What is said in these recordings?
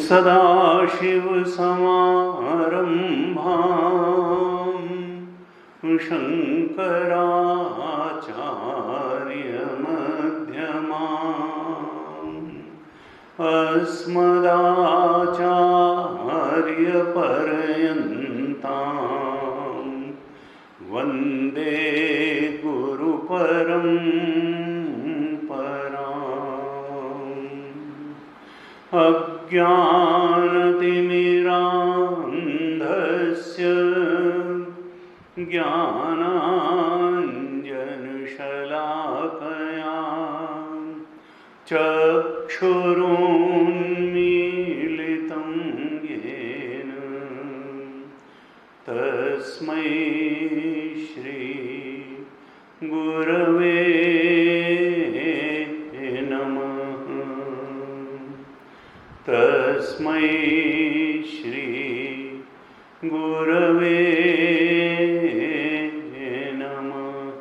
सदाशिवसमारम्भां शङ्कराचार्यमध्यमाम् अस्मदाचार्यपर्यन्तां वन्दे गुरुपरम्पराम्। अज्ञानतिमिरान्धस्य ज्ञानाञ्जनशलाकया चक्षुरुन्मीलितं येन तस्मै श्री गुरवे तस्मै श्री गुरवे नमः।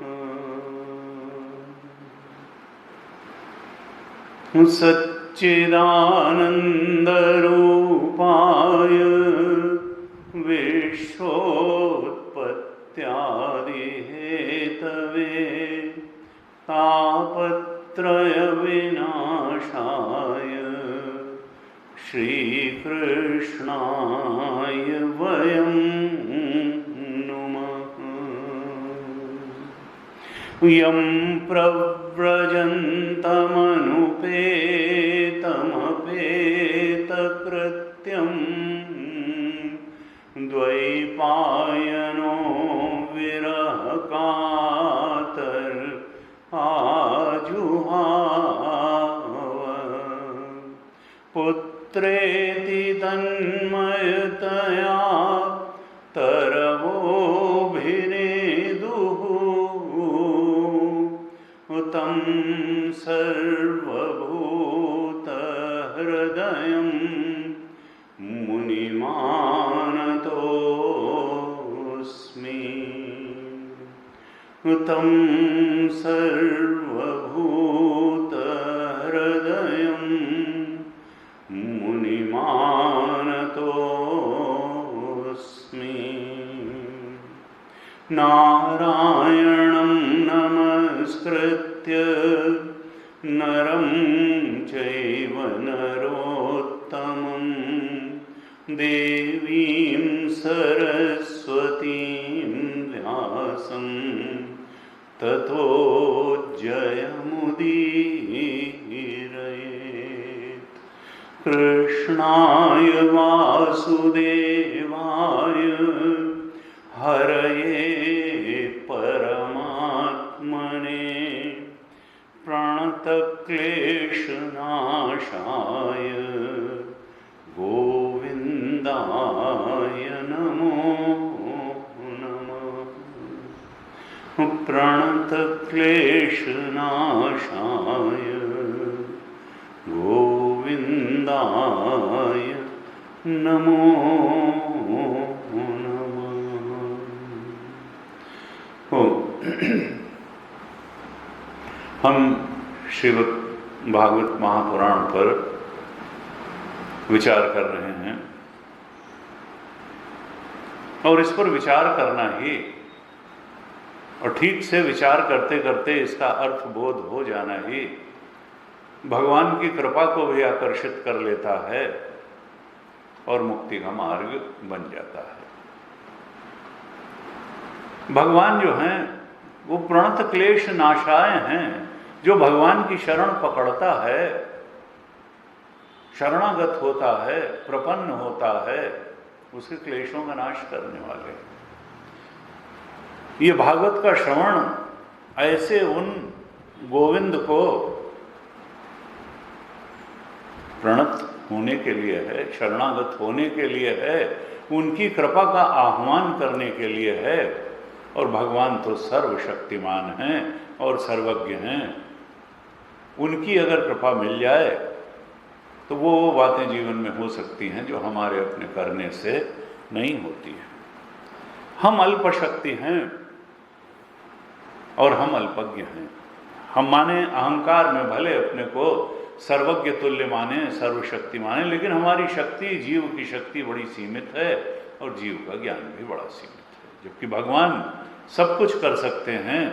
सच्चिदानन्दरूपाय विश्वोत्पत्त्यादिहेतवे तापत्रयविनाशाय श्रीकृष्णाय वयं नुमः। यं प्रव्रजन्तमनुपेतमपेतकृत्यं द्वैपायनो विरहकातर आजुहाव पुत्रेति तन्मयतया तरवोभिनेदुः तं सर्वभूतहृदयं मुनिमानतोऽस्मि। तं सर्वभूतहृदयं मुनिमानतोऽस्मि। नारायणं नमस्कृत्य नरं चैव नरोत्तमं देवीं सरस्वतीं व्यासं ततो जयमुदीरयेत्। कृष्णाय वासुदेवाय हरये परमात्मने प्रणतक्लेशनाशाय गोविन्दाय नमो प्रणतक्लेशनाशाय गोविन्दाय नमो नमः। हम श्रीमद् भागवत महापुराण पर विचार कर रहे हैं और इस पर विचार करना ही और ठीक से विचार करते करते इसका अर्थ बोध हो जाना ही भगवान की कृपा को भी आकर्षित कर लेता है और मुक्ति का मार्ग बन जाता है। भगवान जो हैं वो प्रणत क्लेश नाशाय हैं। जो भगवान की शरण पकड़ता है, शरणागत होता है, प्रपन्न होता है, उसके क्लेशों का नाश करने वाले। ये भागवत का श्रवण ऐसे उन गोविंद को प्रणत होने के लिए है, शरणागत होने के लिए है, उनकी कृपा का आह्वान करने के लिए है। और भगवान तो सर्वशक्तिमान हैं और सर्वज्ञ हैं। उनकी अगर कृपा मिल जाए तो वो बातें जीवन में हो सकती हैं जो हमारे अपने करने से नहीं होती हैं। हम अल्प शक्ति हैं और हम अल्पज्ञ हैं। हम माने अहंकार में भले अपने को सर्वज्ञ तुल्य माने, सर्वशक्ति माने, लेकिन हमारी शक्ति, जीव की शक्ति बड़ी सीमित है और जीव का ज्ञान भी बड़ा सीमित है। जबकि भगवान सब कुछ कर सकते हैं।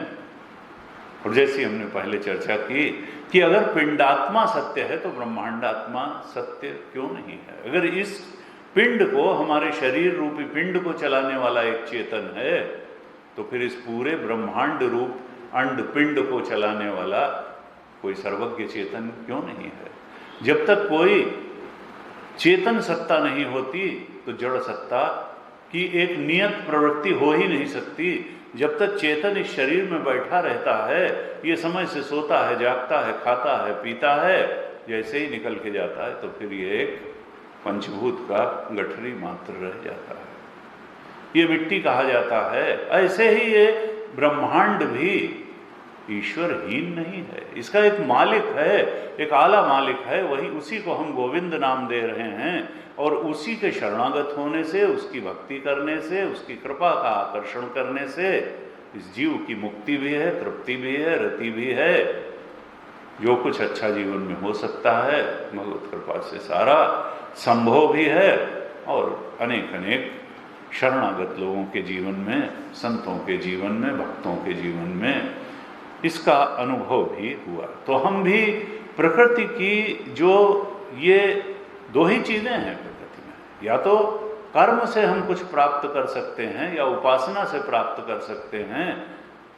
और जैसी हमने पहले चर्चा की कि अगर पिंडात्मा सत्य है तो ब्रह्मांडात्मा सत्य क्यों नहीं है। अगर इस पिंड को, हमारे शरीर रूपी पिंड को चलाने वाला एक चेतन है तो फिर इस पूरे ब्रह्मांड रूप अंड पिंड को चलाने वाला कोई सर्वज्ञ चेतन क्यों नहीं है। जब तक कोई चेतन सत्ता नहीं होती तो जड़ सत्ता की एक नियत प्रवृत्ति हो ही नहीं सकती। जब तक चेतन इस शरीर में बैठा रहता है, ये समय से सोता है, जागता है, खाता है, पीता है, जैसे ही निकल के जाता है तो फिर ये एक पंचभूत का गठरी मात्र रह जाता है। ये मिट्टी कहा जाता है। ऐसे ही ये ब्रह्मांड भी ईश्वरहीन नहीं है। इसका एक मालिक है, एक आला मालिक है, वही उसी को हम गोविंद नाम दे रहे हैं। और उसी के शरणागत होने से, उसकी भक्ति करने से, उसकी कृपा का आकर्षण करने से इस जीव की मुक्ति भी है, तृप्ति भी है, रति भी है। जो कुछ अच्छा जीवन में हो सकता है भगवत कृपा से सारा संभव भी है। और अनेक अनेक शरणागत लोगों के जीवन में, संतों के जीवन में, भक्तों के जीवन में इसका अनुभव भी हुआ। तो हम भी प्रकृति की जो ये दो ही चीज़ें हैं प्रकृति में, या तो कर्म से हम कुछ प्राप्त कर सकते हैं या उपासना से प्राप्त कर सकते हैं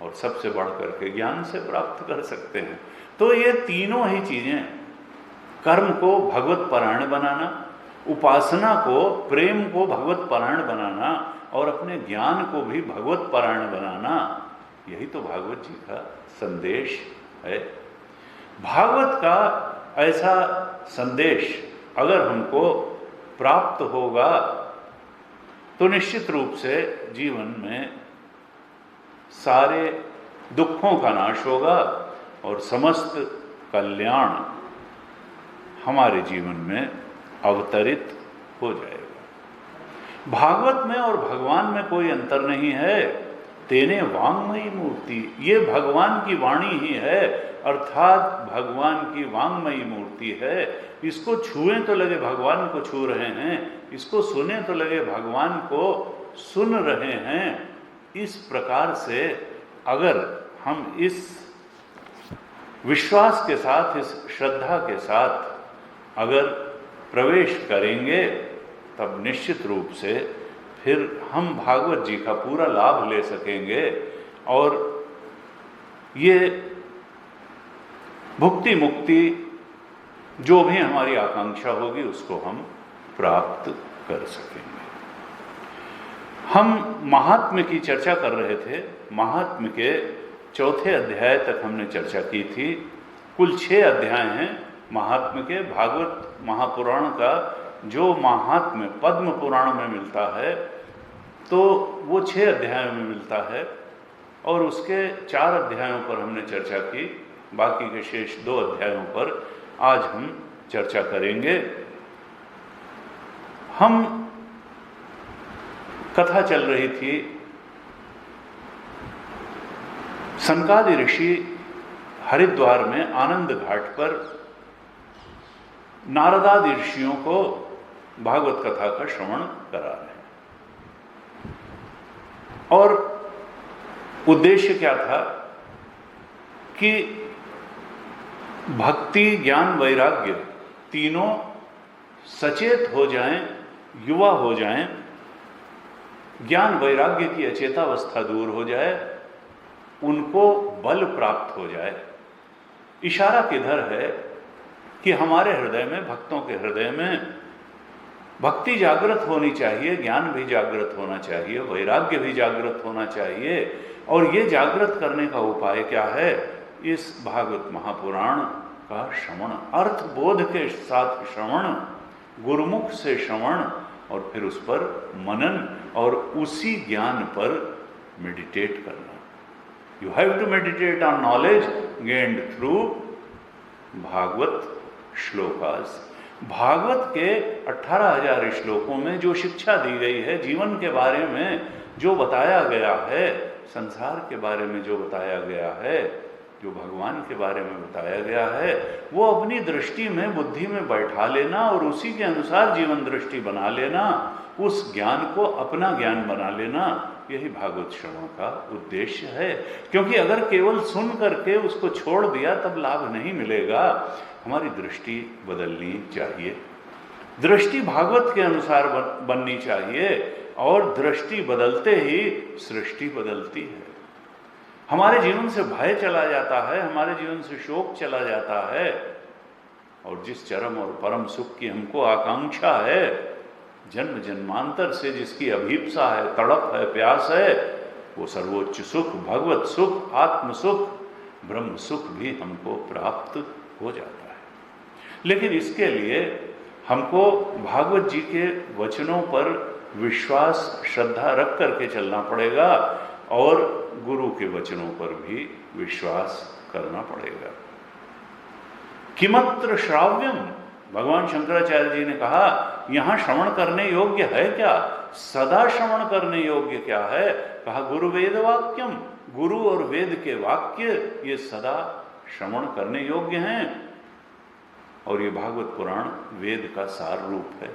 और सबसे बढ़ करके ज्ञान से प्राप्त कर सकते हैं। तो ये तीनों ही चीज़ें, कर्म को भगवत परायण बनाना, उपासना को, प्रेम को भगवत परायण बनाना और अपने ज्ञान को भी भगवत परायण बनाना, यही तो भागवत जी का संदेश है। भागवत का ऐसा संदेश अगर हमको प्राप्त होगा तो निश्चित रूप से जीवन में सारे दुखों का नाश होगा और समस्त कल्याण हमारे जीवन में अवतरित हो जाएगा। भागवत में और भगवान में कोई अंतर नहीं है। तेने वांगमयी मूर्ति, ये भगवान की वाणी ही है, अर्थात भगवान की वांगमयी मूर्ति है। इसको छुएं तो लगे भगवान को छू रहे हैं, इसको सुने तो लगे भगवान को सुन रहे हैं। इस प्रकार से अगर हम इस विश्वास के साथ, इस श्रद्धा के साथ अगर प्रवेश करेंगे तब निश्चित रूप से फिर हम भागवत जी का पूरा लाभ ले सकेंगे और ये भुक्ति मुक्ति जो भी हमारी आकांक्षा होगी उसको हम प्राप्त कर सकेंगे। हम महात्म्य की चर्चा कर रहे थे। महात्म्य के चौथे अध्याय तक हमने चर्चा की थी। कुल 6 अध्याय हैं महात्म्य के। भागवत महापुराण का जो महात्म्य पद्म पुराण में मिलता है तो वो 6 अध्यायों में मिलता है और उसके 4 अध्यायों पर हमने चर्चा की। बाकी के शेष 2 अध्यायों पर आज हम चर्चा करेंगे। हम कथा चल रही थी, सनकादि ऋषि हरिद्वार में आनंद घाट पर नारदादि ऋषियों को भागवत कथा का श्रवण करा रहे हैं। और उद्देश्य क्या था कि भक्ति, ज्ञान, वैराग्य तीनों सचेत हो जाएं, युवा हो जाएं, ज्ञान वैराग्य की अचेतावस्था दूर हो जाए, उनको बल प्राप्त हो जाए। इशारा किधर है कि हमारे हृदय में, भक्तों के हृदय में भक्ति जागृत होनी चाहिए, ज्ञान भी जागृत होना चाहिए, वैराग्य भी जागृत होना चाहिए। और ये जागृत करने का उपाय क्या है? इस भागवत महापुराण का श्रवण, अर्थ बोध के साथ श्रवण, गुरुमुख से श्रवण, और फिर उस पर मनन और उसी ज्ञान पर मेडिटेट करना। You have to meditate on knowledge gained through Bhagavat shlokas. Bhagavat के 18,000 श्लोकों में जो शिक्षा दी गई है, जीवन के बारे में जो बताया गया है, संसार के बारे में जो बताया गया है, जो भगवान के बारे में बताया गया है, वो अपनी दृष्टि में, बुद्धि में बैठा लेना और उसी के अनुसार जीवन दृष्टि बना लेना, उस ज्ञान को अपना ज्ञान बना लेना, यही भागवत श्रवण का उद्देश्य है। क्योंकि अगर केवल सुन करके उसको छोड़ दिया तब लाभ नहीं मिलेगा। हमारी दृष्टि बदलनी चाहिए, दृष्टि भागवत के अनुसार बननी चाहिए, और दृष्टि बदलते ही सृष्टि बदलती है। हमारे जीवन से भय चला जाता है, हमारे जीवन से शोक चला जाता है, और जिस चरम और परम सुख की हमको आकांक्षा है, जन्म जन्मांतर से जिसकी अभीप्सा है, तड़प है, प्यास है, वो सर्वोच्च सुख, भगवत सुख, आत्म सुख, ब्रह्म सुख भी हमको प्राप्त हो जाता है। लेकिन इसके लिए हमको भागवत जी के वचनों पर विश्वास, श्रद्धा रख करके चलना पड़ेगा, और गुरु के वचनों पर भी विश्वास करना पड़ेगा। किमत्र श्राव्यम, भगवान शंकराचार्य जी ने कहा, यहां श्रवण करने योग्य है क्या? सदा श्रवण करने योग्य क्या है? कहा गुरु वेद वाक्यम, गुरु और वेद के वाक्य ये सदा श्रवण करने योग्य हैं। और ये भागवत पुराण वेद का सार रूप है।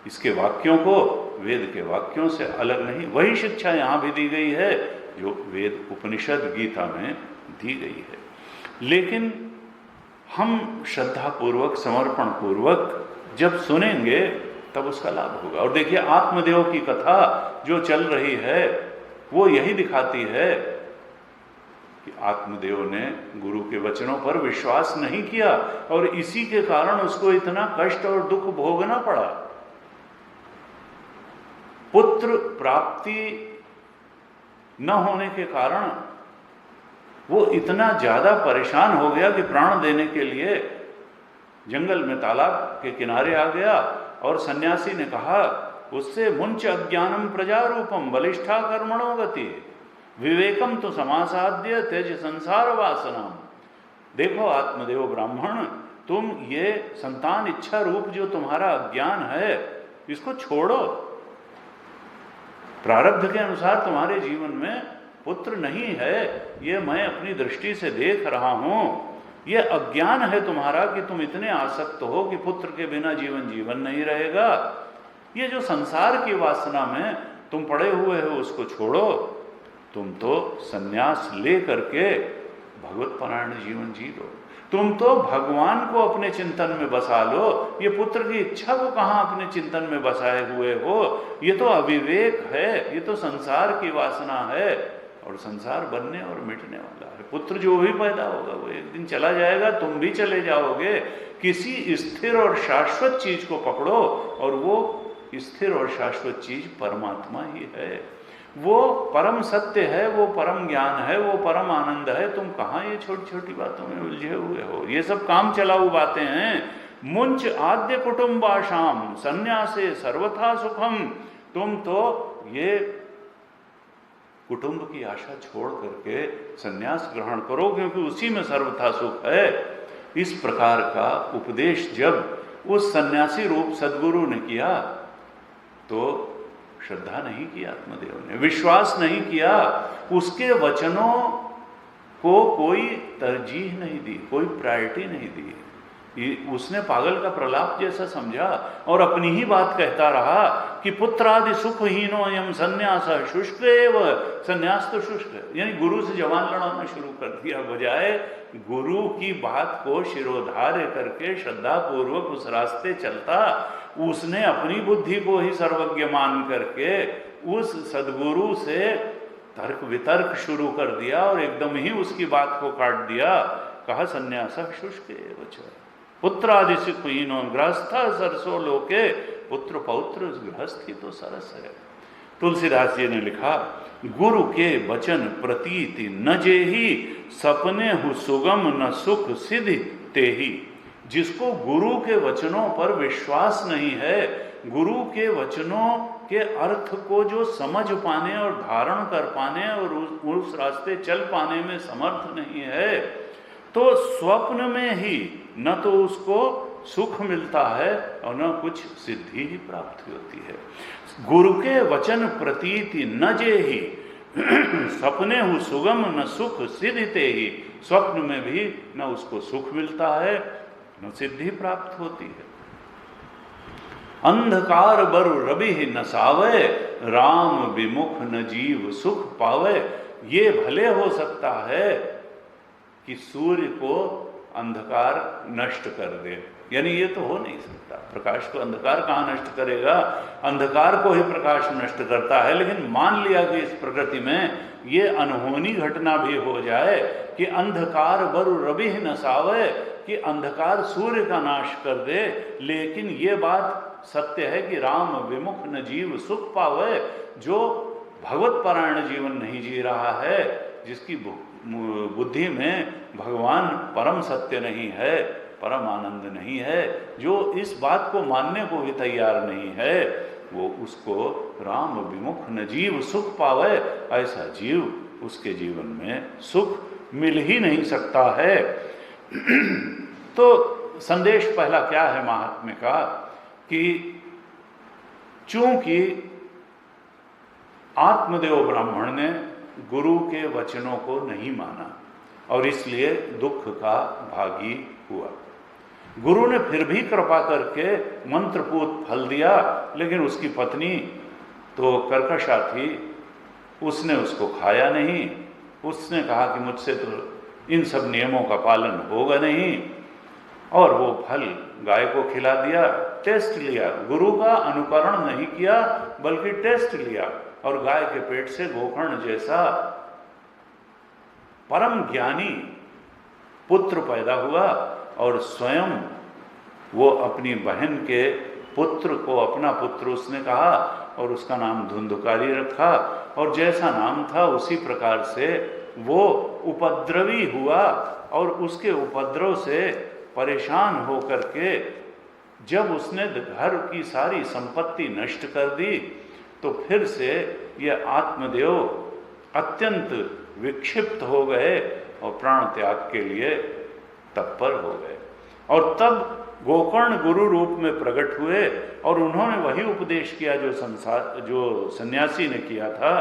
इसके वाक्यों को वेद के वाक्यों से अलग नहीं, वही शिक्षा यहाँ भी दी गई है जो वेद, उपनिषद, गीता में दी गई है। लेकिन हम श्रद्धापूर्वक, समर्पण पूर्वक जब सुनेंगे तब उसका लाभ होगा। और देखिए, आत्मदेव की कथा जो चल रही है वो यही दिखाती है कि आत्मदेव ने गुरु के वचनों पर विश्वास नहीं किया, और इसी के कारण उसको इतना कष्ट और दुख भोगना पड़ा। पुत्र प्राप्ति न होने के कारण वो इतना ज्यादा परेशान हो गया कि प्राण देने के लिए जंगल में, तालाब के किनारे आ गया। और सन्यासी ने कहा उससे, मुंच अज्ञानम प्रजारूपम बलिष्ठा कर्मणो गति विवेकम तो समासाद्य त्यज संसार वासनाम। देखो आत्मदेव ब्राह्मण, तुम ये संतान इच्छा रूप जो तुम्हारा अज्ञान है, इसको छोड़ो। प्रारब्ध के अनुसार तुम्हारे जीवन में पुत्र नहीं है, ये मैं अपनी दृष्टि से देख रहा हूं। ये अज्ञान है तुम्हारा कि तुम इतने आसक्त हो कि पुत्र के बिना जीवन नहीं रहेगा। ये जो संसार की वासना में तुम पड़े हुए हो, उसको छोड़ो। तुम तो संन्यास ले करके भगवत परायण जीवन जी लो। तुम तो भगवान को अपने चिंतन में बसा लो। ये पुत्र की इच्छा को कहाँ अपने चिंतन में बसाए हुए हो? ये तो अविवेक है, ये तो संसार की वासना है, और संसार बनने और मिटने वाला है। पुत्र जो भी पैदा होगा वो एक दिन चला जाएगा, तुम भी चले जाओगे। किसी स्थिर और शाश्वत चीज को पकड़ो, और वो स्थिर और शाश्वत चीज परमात्मा ही है। वो परम सत्य है, वो परम ज्ञान है, वो परम आनंद है। तुम कहाँ ये छोटी छोटी बातों में उलझे हुए हो? ये सब काम चलाऊ बातें हैं। मुंच आद्य कुटुंबाशाम संन्यासे सर्वथा सुखम। तुम तो ये कुटुंब की आशा छोड़ करके संन्यास ग्रहण करो, क्योंकि उसी में सर्वथा सुख है। इस प्रकार का उपदेश जब उस सन्यासी रूप सद्गुरु ने किया तो श्रद्धा नहीं की आत्मदेव ने, विश्वास नहीं किया, उसके वचनों को कोई तरजीह नहीं दी, कोई प्रायोरिटी नहीं दी। उसने पागल का प्रलाप जैसा समझा और अपनी ही बात कहता रहा कि पुत्रादि सुखहीनो यम संन्यास शुष्क एव, संन्यास तो शुष्क है। यानी गुरु से जवान लड़ाना शुरू कर दिया, बजाय गुरु की बात को शिरोधार्य करके श्रद्धा पूर्वक उस रास्ते चलता, उसने अपनी बुद्धि को ही सर्वज्ञ मान करके उस सदगुरु से तर्क वितर्क शुरू कर दिया और एकदम ही उसकी बात को काट दिया। कहा संन्यास शुष्क एव च पुत्रादि सुखहीनो गृहस्थ सरसो लोके, पुत्र पौत्र गृहस्थ की तो सरस है। तुलसीदास जी ने लिखा, गुरु के वचन प्रतीति न जेही, सपने हु सुगम न सुख सिद्धि तेही। जिसको गुरु के वचनों पर विश्वास नहीं है, गुरु के वचनों के अर्थ को जो समझ पाने और धारण कर पाने और उस रास्ते चल पाने में समर्थ नहीं है, तो स्वप्न में ही न तो उसको सुख मिलता है और न कुछ सिद्धि ही प्राप्त होती है। गुरु के वचन प्रतीति न जेही, सपने हु सुगम न सुख सिद्धते ही। स्वप्न में भी न उसको सुख मिलता है न सिद्धि प्राप्त होती है। अंधकार बरु रवि न सावे, राम विमुख न जीव सुख पावे। ये भले हो सकता है कि सूर्य को अंधकार नष्ट कर दे, यानी ये तो हो नहीं सकता, प्रकाश को अंधकार कहाँ नष्ट करेगा, अंधकार को ही प्रकाश नष्ट करता है। लेकिन मान लिया कि इस प्रकृति में ये अनहोनी घटना भी हो जाए कि अंधकार बरु रवि न सावे, कि अंधकार सूर्य का नाश कर दे, लेकिन ये बात सत्य है कि राम विमुख न जीव सुख पावे। जो भगवत पारायण जीवन नहीं जी रहा है, जिसकी बुद्धि में भगवान परम सत्य नहीं है, परम आनंद नहीं है, जो इस बात को मानने को भी तैयार नहीं है, वो उसको राम विमुख न जीव सुख पावे, ऐसा जीव उसके जीवन में सुख मिल ही नहीं सकता है। तो संदेश पहला क्या है महात्म्य का, कि चूंकि आत्मदेव ब्राह्मण ने गुरु के वचनों को नहीं माना और इसलिए दुख का भागी हुआ, गुरु ने फिर भी कृपा करके मंत्रपूत फल दिया, लेकिन उसकी पत्नी तो कर्कशा थी, उसने उसको खाया नहीं। उसने कहा कि मुझसे तो इन सब नियमों का पालन होगा नहीं, और वो फल गाय को खिला दिया। टेस्ट लिया, गुरु का अनुकरण नहीं किया बल्कि टेस्ट लिया, और गाय के पेट से गोकर्ण जैसा परम ज्ञानी पुत्र पैदा हुआ, और स्वयं वो अपनी बहन के पुत्र को अपना पुत्र उसने कहा और उसका नाम धुंधुकारी रखा, और जैसा नाम था उसी प्रकार से वो उपद्रवी हुआ, और उसके उपद्रव से परेशान होकर के जब उसने घर की सारी संपत्ति नष्ट कर दी, तो फिर से ये आत्मदेव अत्यंत विक्षिप्त हो गए और प्राण त्याग के लिए तत्पर हो गए। और तब गोकर्ण गुरु रूप में प्रकट हुए और उन्होंने वही उपदेश किया जो सन्यासी ने किया था,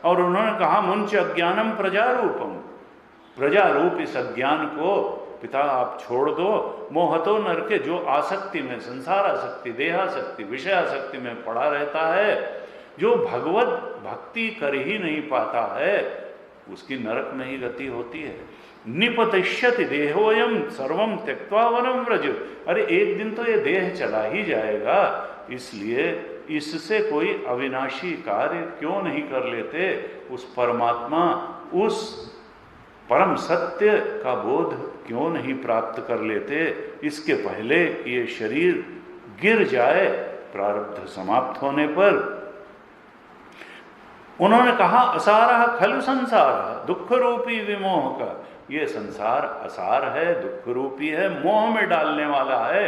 और उन्होंने कहा मुंच अज्ञानम प्रजारूपम, प्रजारूप इस अज्ञान को पिता आप छोड़ दो। मोहतो नरके, जो आसक्ति में, संसार आसक्ति, देहासक्ति, विषयासक्ति में पड़ा रहता है, जो भगवत भक्ति कर ही नहीं पाता है, उसकी नरक में ही गति होती है। निपतिष्यति देहोयम सर्वम त्यक्त्वा वनम व्रज। अरे एक दिन तो ये देह चला ही जाएगा, इसलिए इससे कोई अविनाशी कार्य क्यों नहीं कर लेते, उस परमात्मा, उस परम सत्य का बोध क्यों नहीं प्राप्त कर लेते, इसके पहले कि ये शरीर गिर जाए प्रारब्ध समाप्त होने पर। उन्होंने कहा असारः खलु संसार, दुख रूपी विमोह का, ये संसार असार है, दुख रूपी है, मोह में डालने वाला है।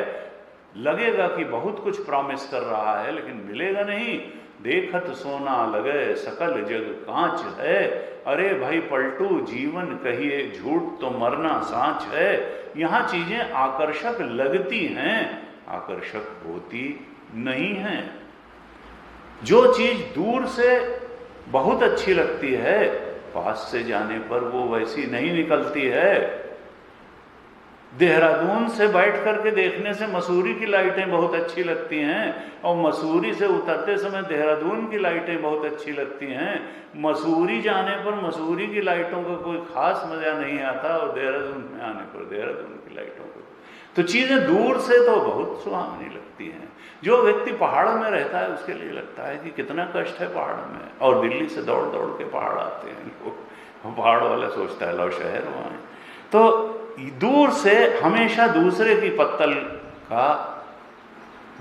लगेगा कि बहुत कुछ प्रॉमिस कर रहा है लेकिन मिलेगा नहीं, देखत सोना लगे सकल जग कांच है। अरे भाई पलटू जीवन कहिए झूठ तो मरना सांच है। यहाँ चीजें आकर्षक लगती हैं, आकर्षक होती नहीं हैं। जो चीज दूर से बहुत अच्छी लगती है, पास से जाने पर वो वैसी नहीं निकलती है। देहरादून से बैठ करके देखने से मसूरी की लाइटें बहुत अच्छी लगती हैं, और मसूरी से उतरते समय देहरादून की लाइटें बहुत अच्छी लगती हैं। मसूरी जाने पर मसूरी की लाइटों का कोई खास मजा नहीं आता, और देहरादून में आने पर देहरादून की लाइटों को। तो चीजें दूर से तो बहुत सुहावनी लगती हैं। जो व्यक्ति पहाड़ों में रहता है उसके लिए लगता है कि कितना कष्ट है पहाड़ों में, और दिल्ली से दौड़ दौड़ के पहाड़ आते हैं लोग। पहाड़ वाला सोचता है लो शहर वहाँ। तो दूर से हमेशा दूसरे की पत्तल का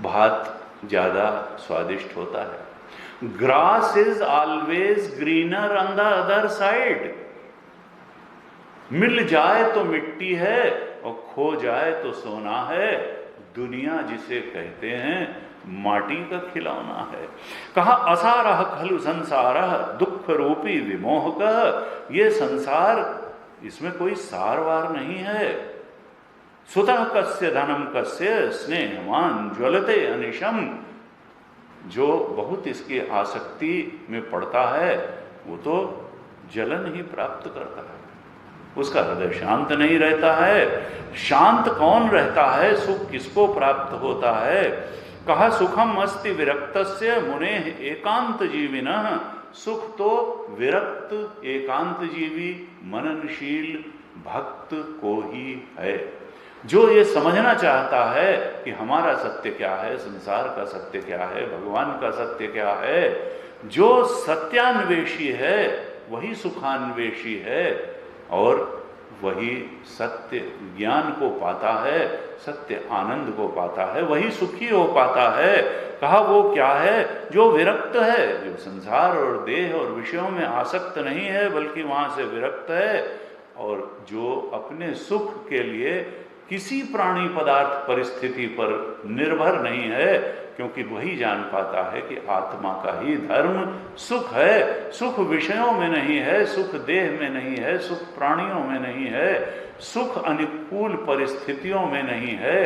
भात ज्यादा स्वादिष्ट होता है। Grass is always greener on the other side. मिल जाए तो मिट्टी है और खो जाए तो सोना है। दुनिया जिसे कहते हैं माटी का खिलौना है। कहा असारह खलु संसारः दुख रूपी विमोहकः। ये संसार, इसमें कोई सारवार नहीं है। सुतः कस्य धनम कस्य स्नेहवान ज्वलते अनिशम। जो बहुत इसकी आसक्ति में पड़ता है वो तो जलन ही प्राप्त करता है, उसका हृदय शांत नहीं रहता है। शांत कौन रहता है, सुख किसको प्राप्त होता है। कहा सुखम अस्ति विरक्तस्य मुनेः एकांत जीविनः। सुख तो विरक्त एकांत जीवी मननशील भक्त को ही है। जो ये समझना चाहता है कि हमारा सत्य क्या है, संसार का सत्य क्या है, भगवान का सत्य क्या है, जो सत्यान्वेषी है वही सुखान्वेषी है, और वही सत्य ज्ञान को पाता है, सत्य आनंद को पाता है, वही सुखी हो पाता है। कहा वो क्या है, जो विरक्त है, जो संसार और देह और विषयों में आसक्त नहीं है बल्कि वहां से विरक्त है, और जो अपने सुख के लिए किसी प्राणी पदार्थ परिस्थिति पर निर्भर नहीं है, क्योंकि वही जान पाता है कि आत्मा का ही धर्म सुख है। सुख विषयों में नहीं है, सुख देह में नहीं है, सुख प्राणियों में नहीं है, सुख अनुकूल परिस्थितियों में नहीं है।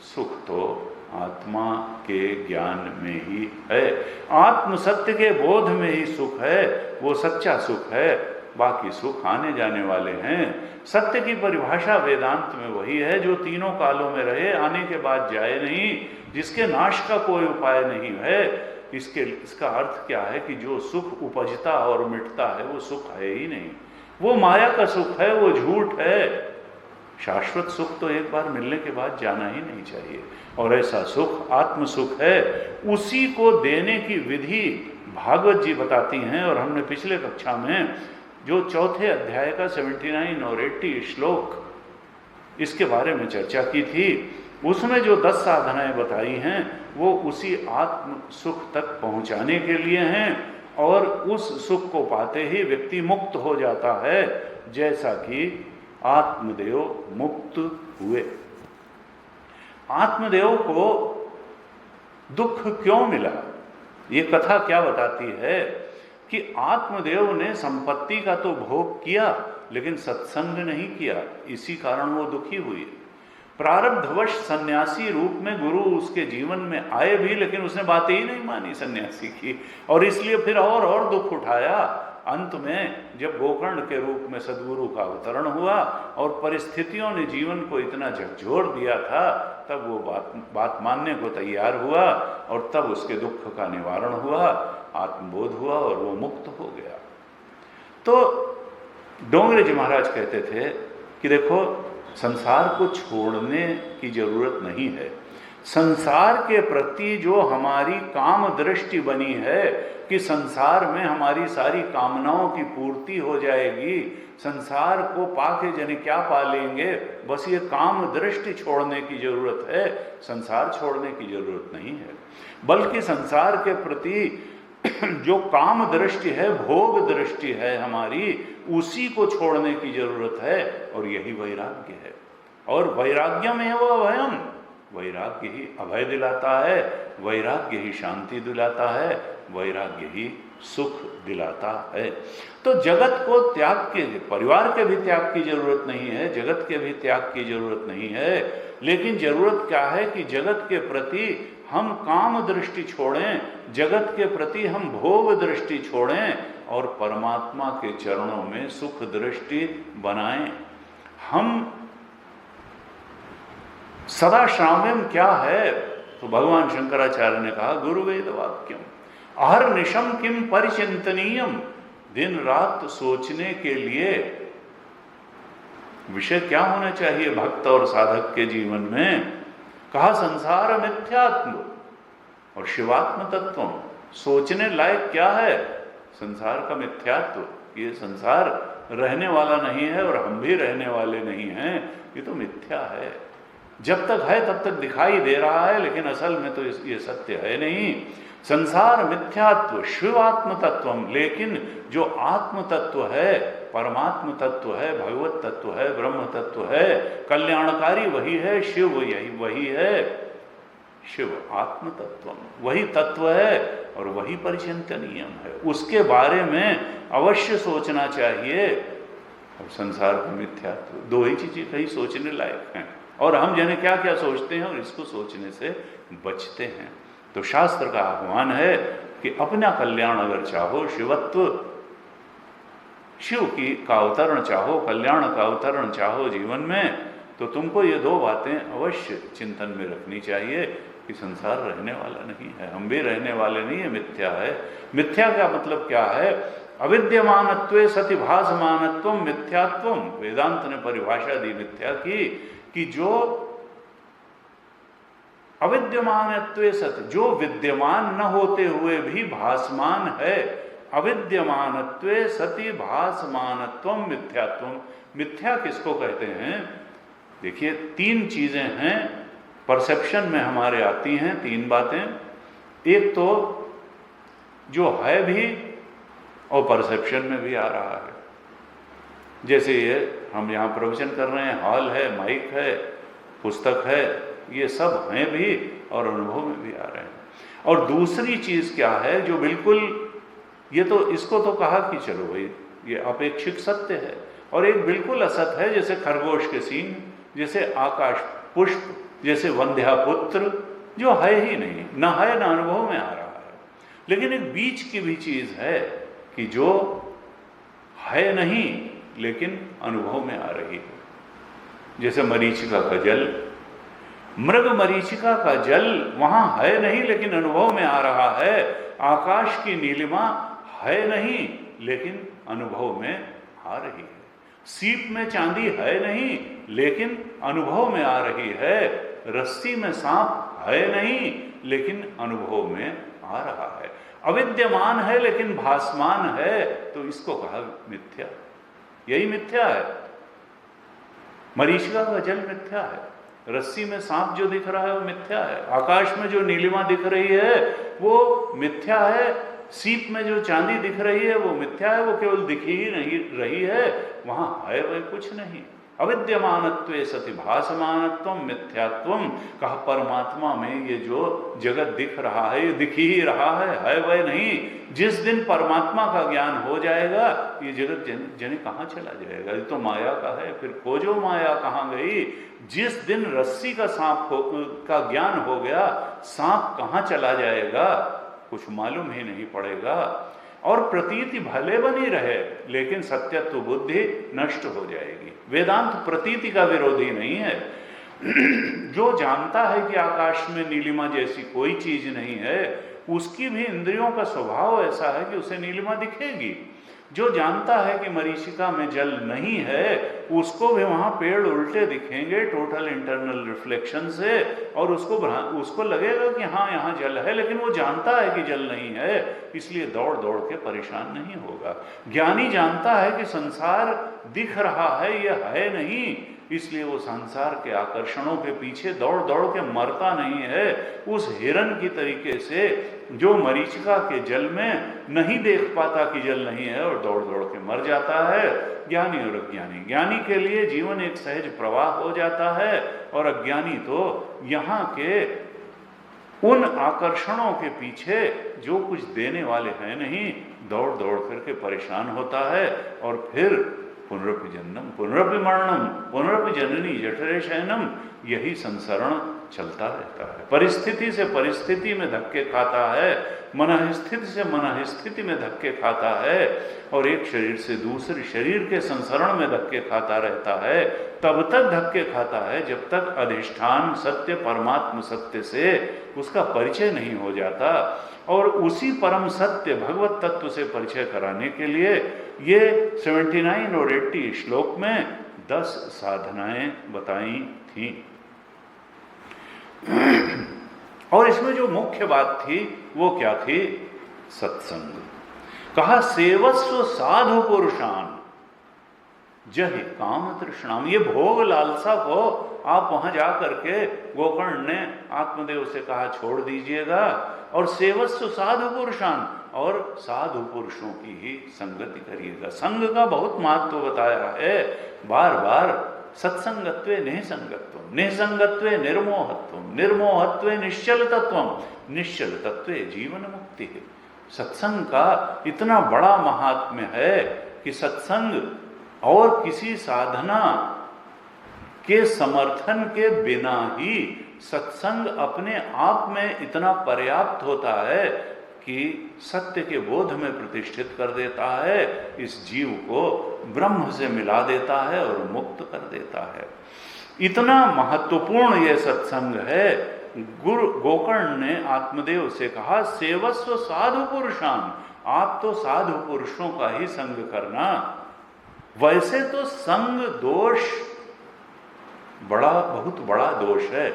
सुख तो आत्मा के ज्ञान में ही है, आत्म सत्य के बोध में ही सुख है। वो सच्चा सुख है, बाकी सुख आने जाने वाले हैं। सत्य की परिभाषा वेदांत में वही है जो तीनों कालों में रहे, आने के बाद जाए नहीं, जिसके नाश का कोई उपाय नहीं है। इसका अर्थ क्या है कि जो सुख उपजता और मिटता है वो सुख है ही नहीं, वो माया का सुख है, वो झूठ है। शाश्वत सुख तो एक बार मिलने के बाद जाना ही नहीं चाहिए, और ऐसा सुख आत्म सुख है। उसी को देने की विधि भागवत जी बताती हैं, और हमने पिछले कक्षा में जो चौथे अध्याय का 79 और 80 श्लोक इसके बारे में चर्चा की थी, उसमें जो 10 साधनाएं बताई हैं वो उसी आत्म सुख तक पहुंचाने के लिए हैं, और उस सुख को पाते ही व्यक्ति मुक्त हो जाता है, जैसा कि आत्मदेव मुक्त हुए। आत्मदेव को दुख क्यों मिला, ये कथा क्या बताती है कि आत्मदेव ने संपत्ति का तो भोग किया लेकिन सत्संग नहीं किया, इसी कारण वो दुखी हुए। प्रारब्धवश सन्यासी रूप में गुरु उसके जीवन में आए भी, लेकिन उसने बातें ही नहीं मानी सन्यासी की, और इसलिए फिर और दुख उठाया। अंत में जब गोकर्ण के रूप में सदगुरु का अवतरण हुआ और परिस्थितियों ने जीवन को इतना झकझोर दिया था, तब वो बात मानने को तैयार हुआ, और तब उसके दुख का निवारण हुआ, आत्मबोध हुआ और वो मुक्त हो गया। तो डोंगरे जी महाराज कहते थे कि देखो, संसार को छोड़ने की जरूरत नहीं है। संसार के प्रति जो हमारी काम दृष्टि बनी है कि संसार में हमारी सारी कामनाओं की पूर्ति हो जाएगी, संसार को पाके जने क्या पा लेंगे, बस ये काम दृष्टि छोड़ने की जरूरत है, संसार छोड़ने की जरूरत नहीं है। बल्कि संसार के प्रति जो काम दृष्टि है, भोग दृष्टि है हमारी, उसी को छोड़ने की जरूरत है, और यही वैराग्य है। और वैराग्य में वो भयम, वैराग्य ही अभय दिलाता है, वैराग्य ही शांति दिलाता है, वैराग्य ही सुख दिलाता है। तो जगत को त्याग के, परिवार के भी त्याग की जरूरत नहीं है, जगत के भी त्याग की जरूरत नहीं है, लेकिन जरूरत क्या है कि जगत के प्रति हम काम दृष्टि छोड़ें, जगत के प्रति हम भोग दृष्टि छोड़ें और परमात्मा के चरणों में सुख दृष्टि बनाएं। हम सदा श्राव्यम क्या है? तो भगवान शंकराचार्य ने कहा गुरु वेद वाक्यम अहर निशम किम परिचिंतनीयम, दिन रात सोचने के लिए विषय क्या होना चाहिए भक्त और साधक के जीवन में? कहा संसार मिथ्यात्म और शिवात्म तत्व। सोचने लायक क्या है? संसार का मिथ्यात्व, ये संसार रहने वाला नहीं है और हम भी रहने वाले नहीं हैं, ये तो मिथ्या है। जब तक है तब तक दिखाई दे रहा है, लेकिन असल में तो ये सत्य है नहीं। संसार मिथ्यात्व शिवात्म तत्वम, लेकिन जो आत्म तत्व है, परमात्म तत्व है, भगवत तत्व है, ब्रह्म तत्व है, कल्याणकारी वही है, शिव यही वही है, शिव आत्म तत्व वही तत्व है और वही परिचिंतनीयम है, उसके बारे में अवश्य सोचना चाहिए। और संसार का मिथ्यात्व, दो ही चीजें कहीं सोचने लायक हैं, और हम जाने क्या क्या सोचते हैं और इसको सोचने से बचते हैं। तो शास्त्र का आह्वान है कि अपना कल्याण अगर चाहो, शिवत्व, शिव की का अवतरण चाहो, कल्याण का अवतरण चाहो जीवन में, तो तुमको ये दो बातें अवश्य चिंतन में रखनी चाहिए कि संसार रहने वाला नहीं है, हम भी रहने वाले नहीं है, मिथ्या है। मिथ्या का मतलब क्या है? अविद्यमानत्वे सति भासमानत्वम मिथ्यात्वम। वेदांत ने परिभाषा दी मिथ्या की कि जो अविद्यमानत्वे सत, जो विद्यमान न होते हुए भी भासमान है, अविद्यमानत्वे सति भासमानत्वम मिथ्यात्वम। मिथ्या किसको कहते हैं? देखिए, तीन चीजें हैं परसेप्शन में हमारे आती हैं, तीन बातें। एक तो जो है भी और परसेप्शन में भी आ रहा है, जैसे ये हम यहाँ प्रवचन कर रहे हैं, हॉल है, माइक है, पुस्तक है, ये सब हैं भी और अनुभव में भी आ रहे हैं। और दूसरी चीज क्या है जो बिल्कुल, ये तो इसको तो कहा कि चलो भाई ये अपेक्षित सत्य है, और एक बिल्कुल असत है, जैसे खरगोश के सींग, जैसे आकाश पुष्प, जैसे वंध्यापुत्र, जो है ही नहीं, ना है ना अनुभव में आ रहा है। लेकिन एक बीच की भी चीज है कि जो है नहीं लेकिन अनुभव में आ रही है, जैसे मरीचिका का जल, मृग मरीचिका का जल वहां है नहीं लेकिन अनुभव में आ रहा है। आकाश की नीलिमा है नहीं लेकिन अनुभव में आ रही है। सीप में चांदी है नहीं लेकिन अनुभव में आ रही है। रस्सी में सांप है नहीं लेकिन अनुभव में आ रहा है। अविद्यमान है लेकिन भासमान है, तो इसको कहा मिथ्या। यही मिथ्या है। मरीचिका का जल मिथ्या है, रस्सी में सांप जो दिख रहा है वो मिथ्या है, आकाश में जो नीलिमा दिख रही है वो मिथ्या है, सीप में जो चांदी दिख रही है वो मिथ्या है, वो केवल दिख ही नहीं रही है, वहां है वह कुछ नहीं। अविद्यमानत्वे सति भासमानत्वम मिथ्यात्वम। कहा परमात्मा में ये जो जगत दिख रहा है ये दिख ही रहा है वह नहीं। जिस दिन परमात्मा का ज्ञान हो जाएगा ये जगत जने कहाँ चला जाएगा, ये तो माया का है, फिर खोजो माया कहाँ गई। जिस दिन रस्सी का सांप का ज्ञान हो गया, सांप कहाँ चला जाएगा कुछ मालूम ही नहीं पड़ेगा। और प्रतीति भले बनी रहे लेकिन सत्यत्व बुद्धि नष्ट हो जाएगी। वेदांत प्रतीति का विरोधी नहीं है। जो जानता है कि आकाश में नीलिमा जैसी कोई चीज नहीं है, उसकी भी इंद्रियों का स्वभाव ऐसा है कि उसे नीलिमा दिखेगी। जो जानता है कि मरीचिका में जल नहीं है, उसको भी वहां पेड़ उल्टे दिखेंगे टोटल इंटरनल रिफ्लेक्शन से, और उसको लगेगा कि हाँ यहाँ जल है, लेकिन वो जानता है कि जल नहीं है, इसलिए दौड़ दौड़ के परेशान नहीं होगा। ज्ञानी जानता है कि संसार दिख रहा है, यह है नहीं, इसलिए वो संसार के आकर्षणों के पीछे दौड़ दौड़ के मरता नहीं है। उस हिरण की तरीके से जो मरीचिका के जल में नहीं देख पाता कि जल नहीं है और दौड़ दौड़ के मर जाता है। ज्ञानी और अज्ञानी, ज्ञानी के लिए जीवन एक सहज प्रवाह हो जाता है और अज्ञानी तो यहाँ के उन आकर्षणों के पीछे जो कुछ देने वाले हैं नहीं, दौड़ दौड़ करके परेशान होता है और फिर पुनरपि जन्म पुनरपि मरणम पुनरपि जननी जठरे शयनम, यही संसरण चलता रहता है। परिस्थिति से परिस्थिति में धक्के खाता है, मनःस्थिति से मनःस्थिति में धक्के खाता है और एक शरीर से दूसरे शरीर के संसरण में धक्के खाता रहता है। तब तक धक्के खाता है जब तक अधिष्ठान सत्य परमात्म सत्य से उसका परिचय नहीं हो जाता। और उसी परम सत्य भगवत तत्व से परिचय कराने के लिए ये 79 और 80 श्लोक में 10 साधनाएं बताई थी। और इसमें जो मुख्य बात थी वो क्या थी? सत्संग। कहा सेवस्व साधु पुरुषान जहि काम तृष्णाम। ये भोग लालसा को आप वहां जाकर के गोकर्ण ने आत्मदेव से कहा छोड़ दीजिएगा और सेवस्व साधु पुरुषान, और साधु पुरुषों की ही संगति करिएगा। संग का बहुत महत्व बताया है बार बार। सत्संगत्वे निसंगत्वम, निसंगत्वे निर्मोहत्वम, निर्मोहत्वे निश्चल तत्वम, निश्चल तत्वे जीवन मुक्ति है। सत्संग का इतना बड़ा महात्म्य है कि सत्संग और किसी साधना के समर्थन के बिना ही सत्संग अपने आप में इतना पर्याप्त होता है कि सत्य के बोध में प्रतिष्ठित कर देता है, इस जीव को ब्रह्म से मिला देता है और मुक्त कर देता है। इतना महत्वपूर्ण यह सत्संग है। गुरु गोकर्ण ने आत्मदेव से कहा सेवस्व साधु पुरुषान, आप तो साधु पुरुषों का ही संग करना। वैसे तो संग दोष बहुत बड़ा दोष है,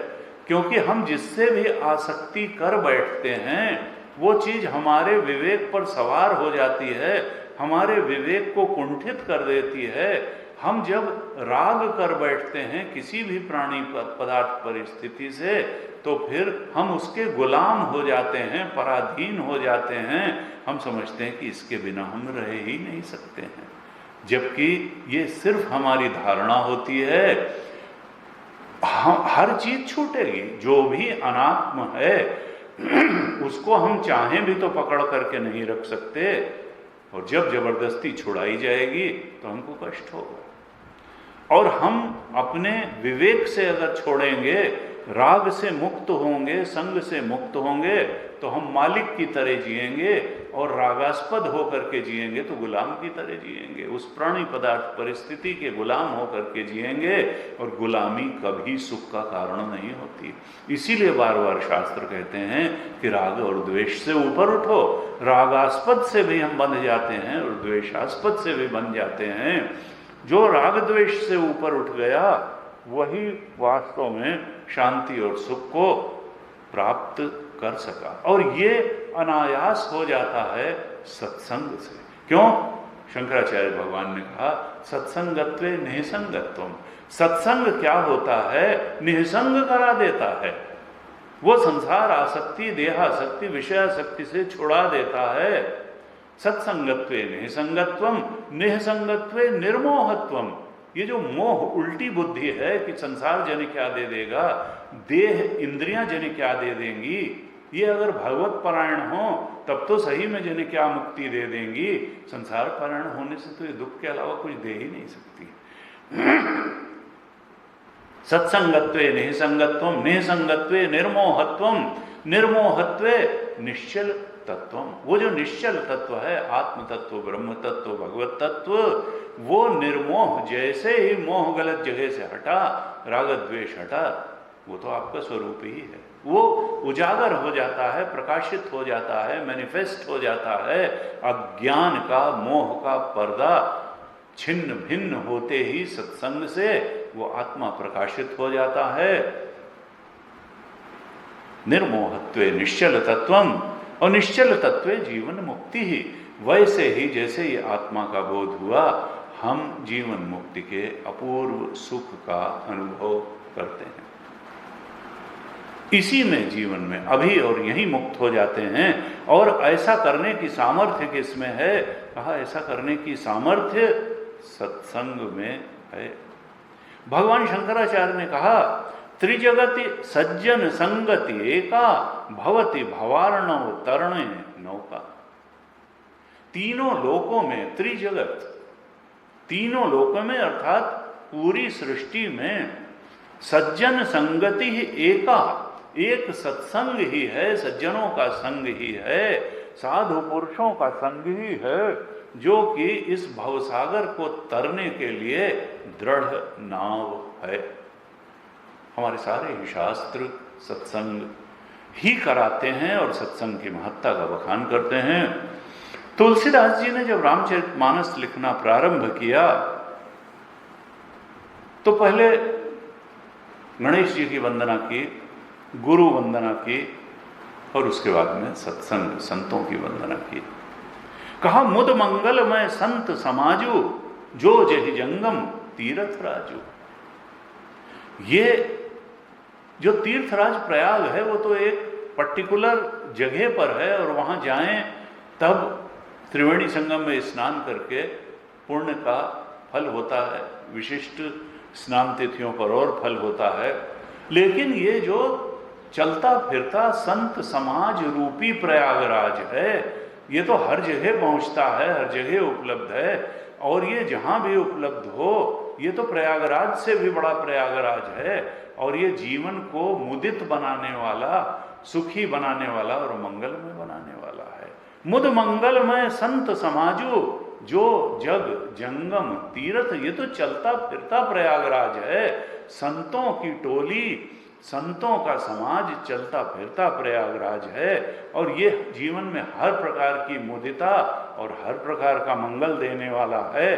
क्योंकि हम जिससे भी आसक्ति कर बैठते हैं वो चीज हमारे विवेक पर सवार हो जाती है, हमारे विवेक को कुंठित कर देती है। हम जब राग कर बैठते हैं किसी भी प्राणी पदार्थ परिस्थिति से, तो फिर हम उसके गुलाम हो जाते हैं, पराधीन हो जाते हैं। हम समझते हैं कि इसके बिना हम रह ही नहीं सकते हैं, जबकि ये सिर्फ हमारी धारणा होती है। हर चीज छूटेगी, जो भी अनात्म है उसको हम चाहें भी तो पकड़ करके नहीं रख सकते, और जब जबरदस्ती छुड़ाई जाएगी तो हमको कष्ट होगा। और हम अपने विवेक से अगर छोड़ेंगे, राग से मुक्त होंगे, संग से मुक्त होंगे, तो हम मालिक की तरह जिएंगे, और रागास्पद होकर के जिएंगे तो गुलाम की तरह जिएंगे, उस प्राणी पदार्थ परिस्थिति के गुलाम होकर के जिएंगे, और गुलामी कभी सुख का कारण नहीं होती। इसीलिए बार बार शास्त्र कहते हैं कि राग और द्वेष से ऊपर उठो। रागास्पद से भी हम बंध जाते हैं और द्वेषास्पद से भी बंध जाते हैं। जो राग द्वेष से ऊपर उठ गया वही वास्तव में शांति और सुख को प्राप्त कर सका, और ये अनायास हो जाता है सत्संग से। क्यों? शंकराचार्य भगवान ने कहा सत्संगत्वे निसंगत्वम। सत्संग क्या होता है? निसंग करा देता है। वो संसार आसक्ति, देहासक्ति, विषयासक्ति से छुड़ा देता है। सत्संगत्वे निसंगत्वम, निसंगत्वे निर्मोहत्वम। ये जो मोह, उल्टी बुद्धि है कि संसार जन क्या दे देगा, देह इंद्रियां जन क्या दे देंगी, ये अगर भगवत परायण हो तब तो सही में जन क्या मुक्ति दे देंगी। संसार परायण होने से तो ये दुख के अलावा कुछ दे ही नहीं सकती। सत्संगत्वे निसंगत्वम, निसंगत्वे निर्मोहत्वम, निर्मोहत्वे निश्चल तत्वम। वो जो निश्चल तत्व है, आत्म तत्व, ब्रह्म तत्व, भगवत तत्व, वो निर्मोह। जैसे ही मोह गलत जगह से हटा, राग द्वेष हटा, वो तो आपका स्वरूप ही है। वो उजागर हो जाता है, प्रकाशित हो जाता है, मैनिफेस्ट हो जाता है। अज्ञान का, मोह का पर्दा छिन्न भिन्न होते ही सत्संग से वो आत्मा प्रकाशित हो जाता है। निर्मोहत्वे निश्चल तत्वम, और निश्चल तत्वे जीवन मुक्ति ही। वैसे ही जैसे ये आत्मा का बोध हुआ, हम जीवन मुक्ति के अपूर्व सुख का अनुभव करते हैं। इसी में जीवन में अभी और यहीं मुक्त हो जाते हैं। और ऐसा करने की सामर्थ्य किसमें है? कहा ऐसा करने की सामर्थ्य सत्संग में है। भगवान शंकराचार्य ने कहा त्रिजगति सज्जन संगति एका भवति भवार्णव तरणे नौका। तीनों लोकों में, त्रिजगत तीनों लोकों में अर्थात पूरी सृष्टि में सज्जन संगति ही एका, एक सत्संग ही है, सज्जनों का संग ही है, साधु पुरुषों का संग ही है, जो कि इस भवसागर को तरने के लिए दृढ़ नाव है। हमारे सारे ही शास्त्र सत्संग ही कराते हैं और सत्संग की महत्ता का बखान करते हैं। तुलसीदास जी ने जब रामचरितमानस लिखना प्रारंभ किया तो पहले गणेश जी की वंदना की, गुरु वंदना की और उसके बाद में सत्संग संतों की वंदना की। कहा मुद मंगलमय संत समाजू जो जहि जंगम तीर्थ राजू। ये जो तीर्थराज प्रयाग है वो तो एक पर्टिकुलर जगह पर है और वहां जाएं तब त्रिवेणी संगम में स्नान करके पुण्य का फल होता है, विशिष्ट स्नान तिथियों पर और फल होता है। लेकिन ये जो चलता फिरता संत समाज रूपी प्रयागराज है ये तो हर जगह पहुंचता है, हर जगह उपलब्ध है। और ये जहां भी उपलब्ध हो ये तो प्रयागराज से भी बड़ा प्रयागराज है। और ये जीवन को मुदित बनाने वाला, सुखी बनाने वाला और मंगलमय बनाने वाला है। मुद मंगलमय संत समाजो जो जग जंगम तीर्थ। ये तो चलता फिरता प्रयागराज है, संतों की टोली, संतों का समाज चलता फिरता प्रयागराज है। और ये जीवन में हर प्रकार की मुदिता और हर प्रकार का मंगल देने वाला है।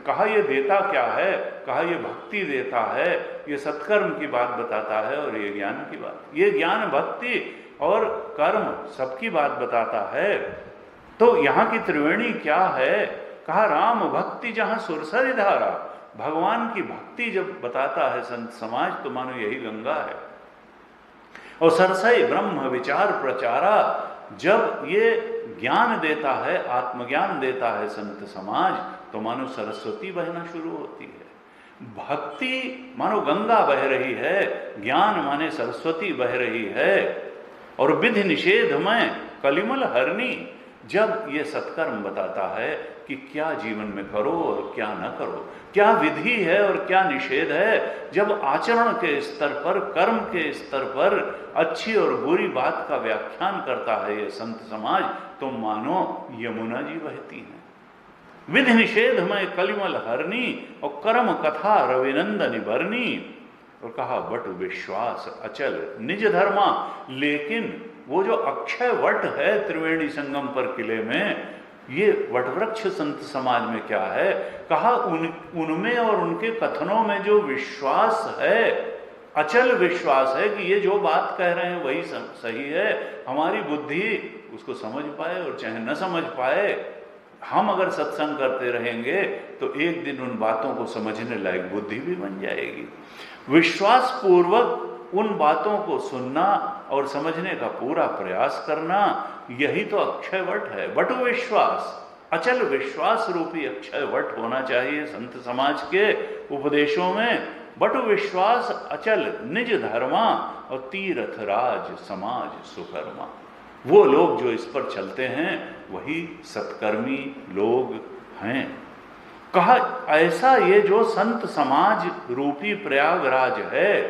कहा ये देता क्या है? कहा ये भक्ति देता है, ये सत्कर्म की बात बताता है और ये ज्ञान की बात, ये ज्ञान भक्ति और कर्म सबकी बात बताता है। तो यहाँ की त्रिवेणी क्या है? कहा राम भक्ति जहाँ सुरसरी धारा। भगवान की भक्ति जब बताता है संत समाज तो मानो यही गंगा है। और सरसई ब्रह्म विचार प्रचारा, जब ये ज्ञान देता है, आत्मज्ञान देता है संत समाज तो मानो सरस्वती बहना शुरू होती है। भक्ति मानो गंगा बह रही है, ज्ञान माने सरस्वती बह रही है। और विधि निषेध में कलिमल हरनी, जब ये सत्कर्म बताता है कि क्या जीवन में करो और क्या न करो, क्या विधि है और क्या निषेध है, जब आचरण के स्तर पर, कर्म के स्तर पर अच्छी और बुरी बात का व्याख्यान करता है ये संत समाज तो मानो यमुना जी बहती हैं। विधि निषेध में कलिमल हरनी और कर्म कथा रविनंदन बरनी। और कहा वट विश्वास अचल निज धर्मा। लेकिन वो जो अक्षय वट है त्रिवेणी संगम पर किले में, ये वटवृक्ष संत समाज में क्या है? कहा उनमें और उनके कथनों में जो विश्वास है, अचल विश्वास है कि ये जो बात कह रहे हैं वही सही है। हमारी बुद्धि उसको समझ पाए और चाहे न समझ पाए, हम अगर सत्संग करते रहेंगे तो एक दिन उन बातों को समझने लायक बुद्धि भी बन जाएगी। विश्वास पूर्वक उन बातों को सुनना और समझने का पूरा प्रयास करना, यही तो अक्षय वट है। वट विश्वास, अचल विश्वास रूपी अक्षय वट होना चाहिए संत समाज के उपदेशों में। वट विश्वास अचल निज धर्मा और तीर्थ राज समाज सुकर्मा। वो लोग जो इस पर चलते हैं वही सत्कर्मी लोग हैं। कहा ऐसा ये जो संत समाज रूपी प्रयागराज है,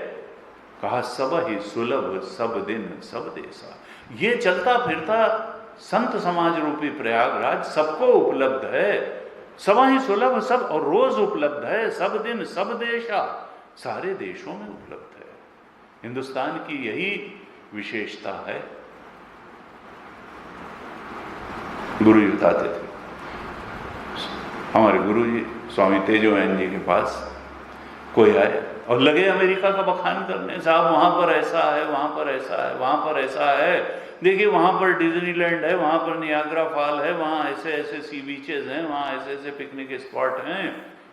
कहा सब ही सुलभ सब दिन सब देशा। ये चलता फिरता संत समाज रूपी प्रयागराज सबको उपलब्ध है, सब ही सुलभ सब और रोज उपलब्ध है, सब दिन सब देशा, सारे देशों में उपलब्ध है। हिंदुस्तान की यही विशेषता है। गुरु जी बताते थे, हमारे गुरु जी स्वामी तेजोमैन जी के पास कोई आए और लगे अमेरिका का बखान करने, साहब वहाँ पर ऐसा है, वहाँ पर ऐसा है, वहाँ पर ऐसा है, देखिए वहाँ पर डिज्नीलैंड है, वहाँ पर नियाग्रा फॉल है, वहाँ ऐसे ऐसे सी बीचेज हैं, वहाँ ऐसे ऐसे पिकनिक स्पॉट हैं।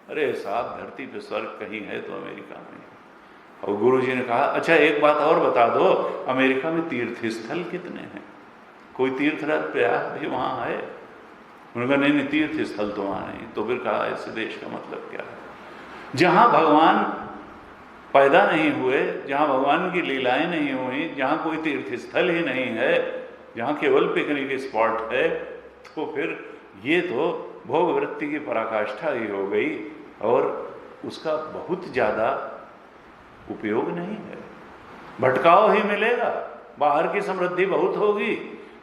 अरे साहब धरती पे स्वर्ग कहीं है तो अमेरिका में। और गुरुजी ने कहा अच्छा एक बात और बता दो, अमेरिका में तीर्थ स्थल कितने हैं? कोई तीर्थराज प्रयाग भी वहाँ है? उन्होंने कहा नहीं तीर्थ स्थल तो वहाँ नहीं। तो फिर कहा ऐसे देश का मतलब क्या है? जहाँ भगवान पैदा नहीं हुए, जहाँ भगवान की लीलाएं नहीं हुई, जहाँ कोई तीर्थ स्थल ही नहीं है, जहाँ केवल पिकनिक स्पॉट है, तो फिर ये तो भोग वृत्ति की पराकाष्ठा ही हो गई और उसका बहुत ज़्यादा उपयोग नहीं है। भटकाव ही मिलेगा। बाहर की समृद्धि बहुत होगी,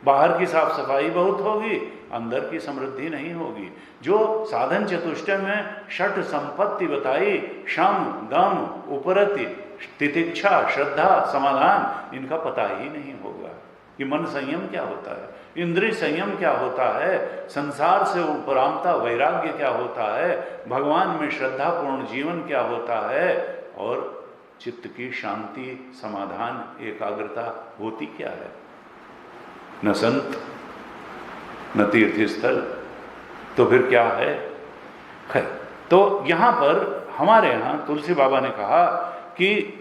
बाहर की साफ सफाई बहुत होगी, अंदर की समृद्धि नहीं होगी। जो साधन चतुष्टय में षट संपत्ति बताई, शम दम उपरति तितिक्षा श्रद्धा समाधान, इनका पता ही नहीं होगा कि मन संयम क्या होता है, इंद्रिय संयम क्या होता है, संसार से उपरामता वैराग्य क्या होता है, भगवान में श्रद्धापूर्ण जीवन क्या होता है, और चित्त की शांति समाधान एकाग्रता होती क्या है। न संत न तीर्थ स्थल, तो फिर क्या है? खैर, तो यहाँ पर हमारे यहाँ तुलसी बाबा ने कहा कि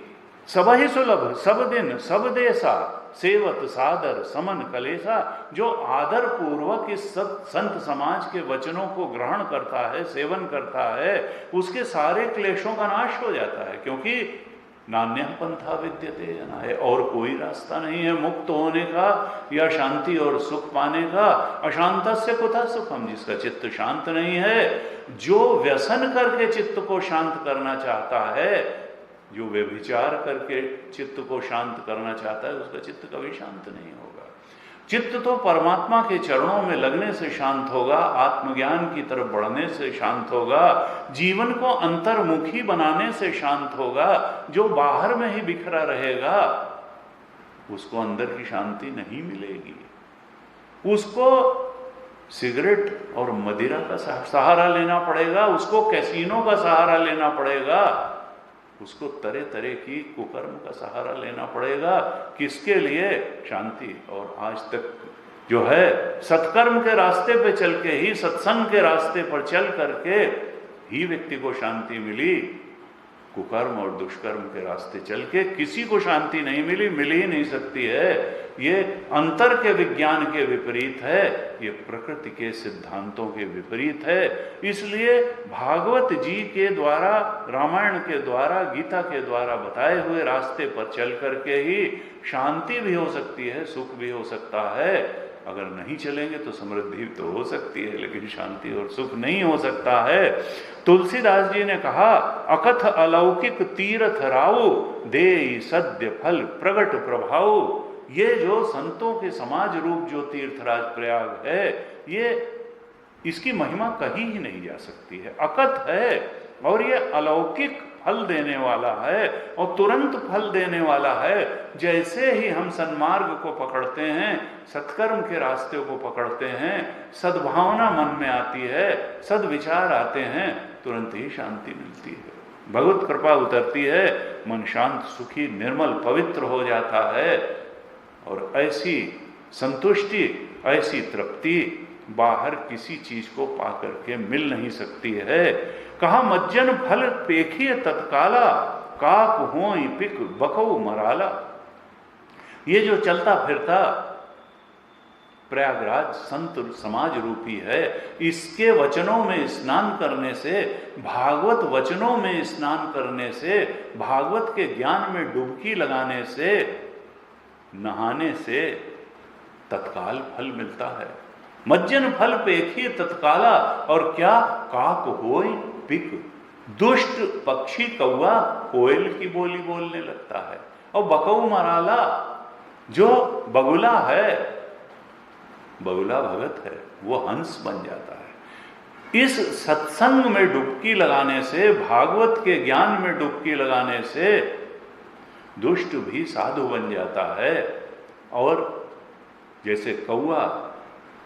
सब ही सुलभ सब दिन सब देसा सेवत सादर समन कलेसा। जो आदर पूर्वक इस संत समाज के वचनों को ग्रहण करता है, सेवन करता है, उसके सारे क्लेशों का नाश हो जाता है। क्योंकि नान्य पंथा विद्यते है, और कोई रास्ता नहीं है मुक्त होने का या शांति और सुख पाने का। अशांतस्य कुतः सुखम, जिसका चित्त शांत नहीं है, जो व्यसन करके चित्त को शांत करना चाहता है, जो व्यभिचार करके चित्त को शांत करना चाहता है, उसका चित्त कभी शांत नहीं होगा। चित्त तो परमात्मा के चरणों में लगने से शांत होगा, आत्मज्ञान की तरफ बढ़ने से शांत होगा, जीवन को अंतर्मुखी बनाने से शांत होगा। जो बाहर में ही बिखरा रहेगा उसको अंदर की शांति नहीं मिलेगी। उसको सिगरेट और मदिरा का सहारा लेना पड़ेगा, उसको कैसीनो का सहारा लेना पड़ेगा, उसको तरह तरह की कुकर्म का सहारा लेना पड़ेगा। किसके लिए? शांति। और आज तक जो है सत्कर्म के रास्ते पे चल के ही, सत्संग के रास्ते पर चल करके ही व्यक्ति को शांति मिली। कुकर्म और दुष्कर्म के रास्ते चल के किसी को शांति नहीं मिली, मिल ही नहीं सकती है। ये अंतर के विज्ञान के विपरीत है, ये प्रकृति के सिद्धांतों के विपरीत है। इसलिए भागवत जी के द्वारा, रामायण के द्वारा, गीता के द्वारा बताए हुए रास्ते पर चल करके ही शांति भी हो सकती है, सुख भी हो सकता है। अगर नहीं चलेंगे तो समृद्धि तो हो सकती है, लेकिन शांति और सुख नहीं हो सकता है। तुलसीदास जी ने कहा, अकथ अलौकिक तीर्थ राव दे सद्य फल प्रगट प्रभाव। ये जो संतों के समाज रूप जो तीर्थराज प्रयाग है, ये इसकी महिमा कही ही नहीं जा सकती है। अकथ है और ये अलौकिक फल देने वाला है और तुरंत फल देने वाला है। जैसे ही हम सन्मार्ग को पकड़ते हैं, सत्कर्म के रास्ते को पकड़ते हैं, सद्भावना मन में आती है, सद्विचार आते हैं, तुरंत ही शांति मिलती है, भगवत कृपा उतरती है, मन शांत सुखी निर्मल पवित्र हो जाता है। और ऐसी संतुष्टि, ऐसी तृप्ति बाहर किसी चीज को पा करके मिल नहीं सकती है। कहा मज्जन फल पेखिए तत्काला, काक होई पिक बकऊ मराला। ये जो चलता फिरता प्रयागराज संत समाज रूपी है, इसके वचनों में स्नान करने से, भागवत वचनों में स्नान करने से, भागवत के ज्ञान में डुबकी लगाने से, नहाने से तत्काल फल मिलता है। मज्जन फल पेखिए तत्काला, और क्या? काक होई पिक, दुष्ट पक्षी कौआ कोयल की बोली बोलने लगता है। और बकऊ मराला, जो बगुला है, बगुला भगत है, वो हंस बन जाता है। इस सत्संग में डुबकी लगाने से, भागवत के ज्ञान में डुबकी लगाने से दुष्ट भी साधु बन जाता है, और जैसे कौआ